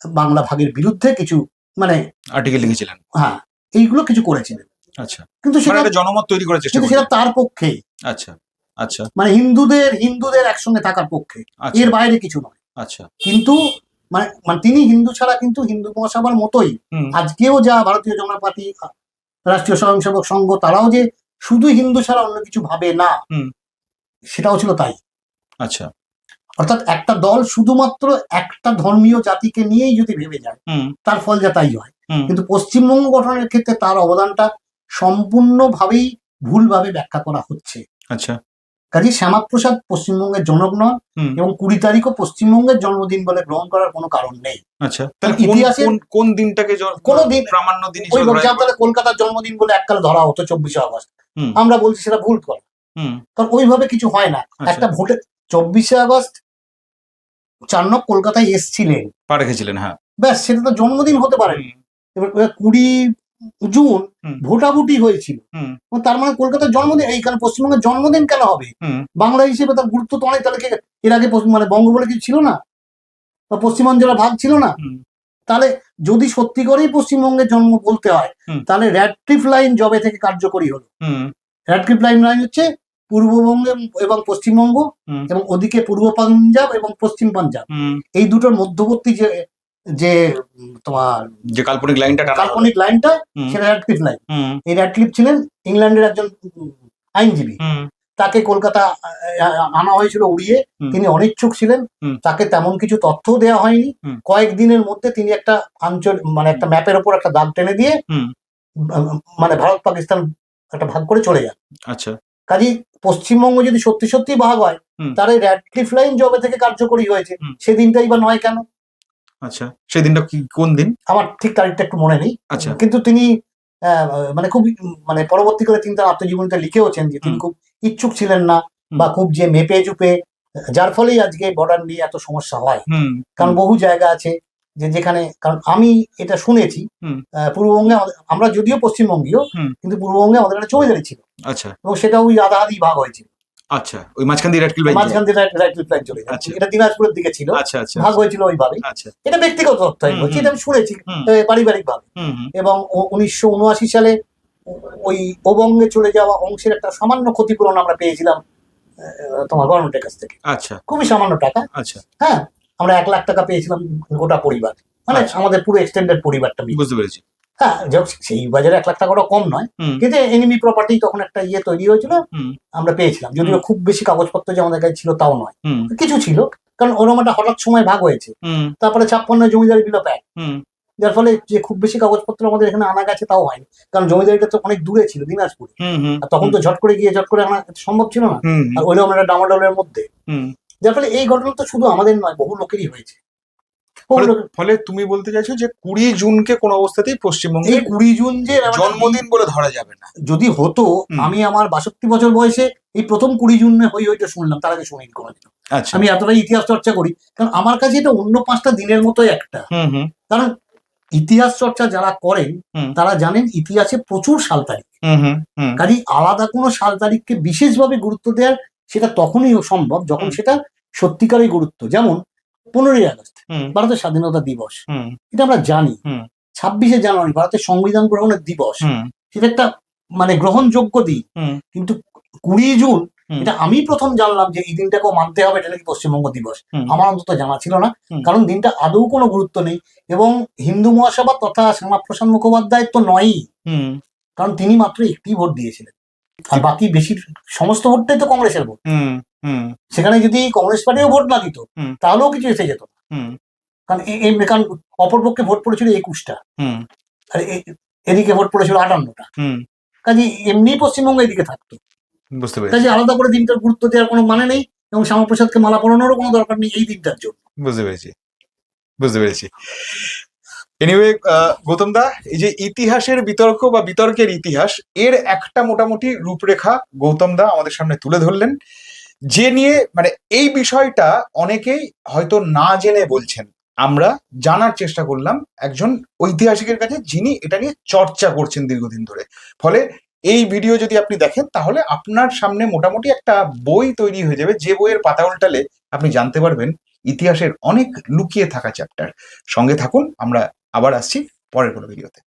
B: বাংলা ভাগের বিরুদ্ধে কিছু মানে
A: আর্টিকেল লিখেছিলেন।
B: হ্যাঁ, এইগুলো কিছু করেছিলেন।
A: আচ্ছা।
B: কিন্তু
A: মানে একটা জনমত তৈরি করার চেষ্টা
B: সেটা
A: করেছিলেন।
B: তার পক্ষেই,
A: আচ্ছা। আচ্ছা।
B: মানে হিন্দুদের একসঙ্গে থাকার পক্ষে,
A: আচ্ছা।
B: এর বাইরে কিছু নয়।
A: আচ্ছা।
B: কিন্তু মানে তিনি হিন্দু ছাড়া কিন্তু হিন্দু মহাসভার মতোই
A: হুম।
B: আজকেও যা ভারতীয় জনতা পার্টি, রাষ্ট্রীয় স্বয়ংসেবক সংঘ, তারাও যে শুধু হিন্দু ছাড়া অন্য কিছু ভাবে না,
A: হুম।
B: সেটাও ছিল তাই।
A: আচ্ছা।
B: অর্থাৎ একটা দল শুধুমাত্র একটা ধর্মীয় জাতিকে নিয়েই যদি ভেবে যায়,
A: হুম।
B: তার ফল যা তাই হয়।
A: হুম।
B: কিন্তু পশ্চিমবঙ্গ গঠনের ক্ষেত্রে তার অবদানটা সম্পূর্ণভাবেই ভুলভাবে ব্যাখ্যা করা হচ্ছে।
A: আচ্ছা।
B: কাজী শ্যামাপ্রসাদ পশ্চিমবঙ্গের জনক নন,
A: হুম।
B: এবং 20 তারিখও পশ্চিমবঙ্গের জন্মদিন বলে গ্রহণ করার কোনো কারণ নেই।
A: আচ্ছা, তাহলে
B: ইতিহাসে
A: কোন দিনটাকে
B: কোনো দিন
A: প্রামাণ্য দিন
B: ওই
A: হিসেবে ধরা যেতে পারে?
B: তাহলে কলকাতার জন্মদিন বলে এককালে ধরা হতো 24শে আগস্ট।
A: হুম।
B: আমরা বলছি সেটা ভুল করে,
A: হুম।
B: কারণ ওইভাবে কিছু হয় না।
A: আচ্ছা।
B: একটা ভোটে 24শে আগস্ট চাণক্য কলকাতায় এসছিলেন,
A: পা রেখেছিলেন। হ্যাঁ।
B: ব্যাস, সেটা তো জন্মদিন হতে পারে।
A: হুম।
B: এবার 20 জুন
A: হুম।
B: ভোটাভুটি হয়েছিল,
A: হুম।
B: তার মানে কলকাতার জন্মদিন, এইখানে পশ্চিমবঙ্গের জন্মদিন কেন হবে?
A: হুম।
B: বাংলা হিসেবে তার গুরুত্ব তো অনেক। তাহলে এর আগে মানে বঙ্গ বলে কিছু ছিল না, বা পশ্চিমাঞ্চলের ভাগ ছিল না?
A: হুম।
B: তাহলে যদি সত্যি করেই পশ্চিমবঙ্গের জন্ম বলতে হয়,
A: হুম।
B: তাহলে র্যাডক্লিফ লাইন জবে থেকে কার্যকরী হলো,
A: হুম।
B: র্যাডক্লিফ লাইন হচ্ছে পূর্ববঙ্গ এবং পশ্চিমবঙ্গ
A: হুম।
B: এবং ওদিকে পূর্ব পাঞ্জাব এবং পশ্চিম পাঞ্জাব, এই দুটোর মধ্যবর্তী যে যে তোমার
A: যে কাল্পনিক লাইনটা টানা হলো।
B: কাল্পনিক লাইনটা,
A: হুম।
B: সেটা র্যাডক্লিফ লাইন।
A: হুম,
B: এই র্যাডক্লিফ ছিলেন ইংল্যান্ডের একজন আইনজীবী।
A: হুম,
B: তাকে কলকাতা আনা হয়েছিল উড়িয়ে।
A: হুম।
B: তিনি অনিচ্ছুক ছিলেন,
A: হুম।
B: তাকে তেমন কিছু তথ্য দেওয়া হয়নি।
A: হুম।
B: কয়েকদিনের মধ্যে তিনি একটা মানে একটা ম্যাপের ওপর একটা দাগ টেনে দিয়ে
A: হুম।
B: মানে ভারত পাকিস্তান একটা ভাগ করে চলে যান।
A: আচ্ছা।
B: কাজী পশ্চিমবঙ্গ যদি সত্যি সত্যি ভাগ হয়,
A: হুম।
B: তাহলে র্যাডক্লিফ লাইন যবে থেকে কার্যকরী হয়েছে
A: হুম।
B: সেদিনটাই বা নয় কেন?
A: আচ্ছা, সেই দিনটা কি, কোন দিন?
B: আমার ঠিক তারিখটা একটু মনে নেই।
A: আচ্ছা।
B: কিন্তু তিনি মানে খুব মানে পরবর্তীকালে তিনি তার আত্মজীবনীতে লিখেওছেন যে তিনি খুব ইচ্ছুক ছিলেন না, বা খুব যে মেপে চুপে, যার ফলেই আজকে বর্ডার নিয়ে এত সমস্যা হয়।
A: হুম।
B: কারণ বহু জায়গা আছে যেখানে, কারণ আমি এটা শুনেছি,
A: হুম।
B: পূর্ববঙ্গে আমরা যদিও পশ্চিমবঙ্গীয়,
A: হুম।
B: কিন্তু পূর্ববঙ্গে আমাদের একটা জমিদারি ছিল,
A: আচ্ছা।
B: এবং সেটা ওই আধাআধি ভাগ হয়েছিল।
A: আচ্ছা, ওই মাঝখান দিয়ে র্যাডক্লিফ লাইন।
B: মাঝখান দিয়ে র্যাডক্লিফ লাইন চলে যায়।
A: আচ্ছা।
B: এটা দিনাজপুরের দিকে ছিল,
A: আচ্ছা, আচ্ছা,
B: ভাগ হয়েছিল ওইভাবে।
A: আচ্ছা।
B: এটা ব্যক্তিগত তথ্য আমি বলছি, এটা আমি শুনেছি
A: হুম।
B: পারিবারিক ভাবে।
A: হুম। হুম।
B: এবং 1979 সালে ওই ওবঙ্গে চলে যাওয়া অংশের একটা সামান্য ক্ষতিপূরণ আমরা পেয়েছিলাম তোমার গভর্নমেন্টের কাছ থেকে,
A: আচ্ছা।
B: খুবই সামান্য টাকা।
A: আচ্ছা,
B: হ্যাঁ, আমরা 1 লাখ টাকা পেয়েছিলাম গোটা পরিবার, মানে
A: আচ্ছা।
B: আমাদের পুরো এক্সটেন্ডেড পরিবারটা মিলে।
A: বুঝতে পেরেছি।
B: হ্যাঁ, যাক সেই বাজারে 1 লাখ টাকাটা কম নয়,
A: হুম।
B: কিন্তু এনিমি প্রপার্টি তখন একটা ইয়ে তৈরি হয়েছিল,
A: হুম।
B: আমরা পেয়েছিলাম। যদিও খুব বেশি কাগজপত্র যে আমাদের কাছে ছিল তাও নয়,
A: হুম।
B: কিছু ছিল, কারণ ওরকম একটা হঠাৎ সময় ভাগ হয়েছে।
A: হুম।
B: তারপরে 56 জমিদারি বিলোপ এক,
A: হুম।
B: যার ফলে যে খুব বেশি কাগজপত্র আমাদের এখানে আনা গেছে তাও হয়নি, কারণ জমিদারিটা তো অনেক দূরে ছিল, দিনাজপুরে।
A: হুম। হুম।
B: আর তখন তো ঝট করে গিয়ে ঝট করে আনা সম্ভব ছিল না,
A: হুম।
B: আর ওইরকম একটা ডামাডোলের মধ্যে।
A: হুম।
B: যার ফলে এই ঘটনা তো শুধু আমাদের নয়, বহু লোকেরই হয়েছে। বহু লোকের।
A: ফলে তুমি বলতে চাইছো যে 20 জুনকে কোনো অবস্থাতেই
B: এই
A: পশ্চিমবঙ্গে
B: 20 জুন যে
A: জন্মদিন বলে ধরা যাবে না।
B: যদি হতো, আমি আমার 62 বছর বয়সে এই প্রথম 20 জুন ওইটা শুনলাম, তার আগে শুনিনি কোনোদিন।
A: আচ্ছা।
B: আমি এতটাই ইতিহাস চর্চা করি, কারণ আমার কাছে এটা অন্য 5টা দিনের মতোই একটা।
A: হুম। হুম।
B: কারণ ইতিহাস চর্চা যারা করেন
A: হুম।
B: তারা জানেন ইতিহাসে প্রচুর সাল তারিখ,
A: হুম। হুম। হুম।
B: কাজেই আলাদা কোনো সাল তারিখকে বিশেষভাবে গুরুত্ব দেওয়ার সেটা তখনই সম্ভব যখন সেটা সত্যিকারই গুরুত্ব। যেমন 15ই আগস্ট
A: হুম।
B: ভারতের স্বাধীনতা দিবস,
A: হুম।
B: এটা আমরা জানি।
A: হুম।
B: 26শে জানুয়ারি ভারতের সংবিধান গ্রহণের দিবস,
A: হুম।
B: সেটা একটা মানে গ্রহণযোগ্য দিন।
A: হুম।
B: কিন্তু 20 জুন,
A: হুম।
B: এটা আমি প্রথম জানলাম যে এই দিনটাকেও মানতে হবে, এটা নাকি পশ্চিমবঙ্গ দিবস।
A: হুম।
B: আমার অন্তত জানা ছিল না,
A: হুম।
B: কারণ দিনটা আদৌ কোনো গুরুত্ব নেই, এবং হিন্দু মহাসভা তথা শ্যামাপ্রসাদ মুখোপাধ্যায়ের তো নয়ই,
A: হুম।
B: কারণ তিনি মাত্র একটি ভোট দিয়েছিলেন, আর বাকি বেশি সমস্ত ভোটটাই তো কংগ্রেসের ভোট।
A: হুম। হুম।
B: সেখানে যদি কংগ্রেস পার্টিও ভোট না দিত
A: হুম।
B: তাহলেও কিছু এসে যেত না,
A: হুম।
B: কারণ কারণ অপরপক্ষে ভোট পড়েছিল 21টা,
A: হুম।
B: আর এদিকে ভোট পড়েছিল 58টা।
A: হুম।
B: কাজে এমনি পশ্চিমবঙ্গ এদিকে থাকতো,
A: বুঝতে পেরেছি।
B: কাজে আলাদা করে দিনটার গুরুত্ব দেওয়ার কোনো মানে নেই, এবং শ্যামাপ্রসাদকে মালা পরানোরও কোনো দরকার নেই এই দিনটার জন্য।
A: বুঝতে পেরেছি। বুঝতে পেরেছি। এনিওয়ে, গৌতম দা, এই যে ইতিহাসের বিতর্ক বা বিতর্কের ইতিহাস, এর একটা মোটামুটি রূপরেখা গৌতম দা আমাদের সামনে তুলে ধরলেন, যে নিয়ে মানে এই বিষয়টা অনেকেই হয়তো না জেনে বলছেন। আমরা জানার চেষ্টা করলাম একজন ঐতিহাসিকের কাছে, যিনি এটা নিয়ে চর্চা করছেন দীর্ঘদিন ধরে। ফলে এই ভিডিও যদি আপনি দেখেন, তাহলে আপনার সামনে মোটামুটি একটা বই তৈরি হয়ে যাবে, যে বইয়ের পাতা উল্টালে আপনি জানতে পারবেন ইতিহাসের অনেক লুকিয়ে থাকা চ্যাপ্টার। সঙ্গে থাকুন, আমরা আবার আসছি পরের কোনো ভিডিওতে।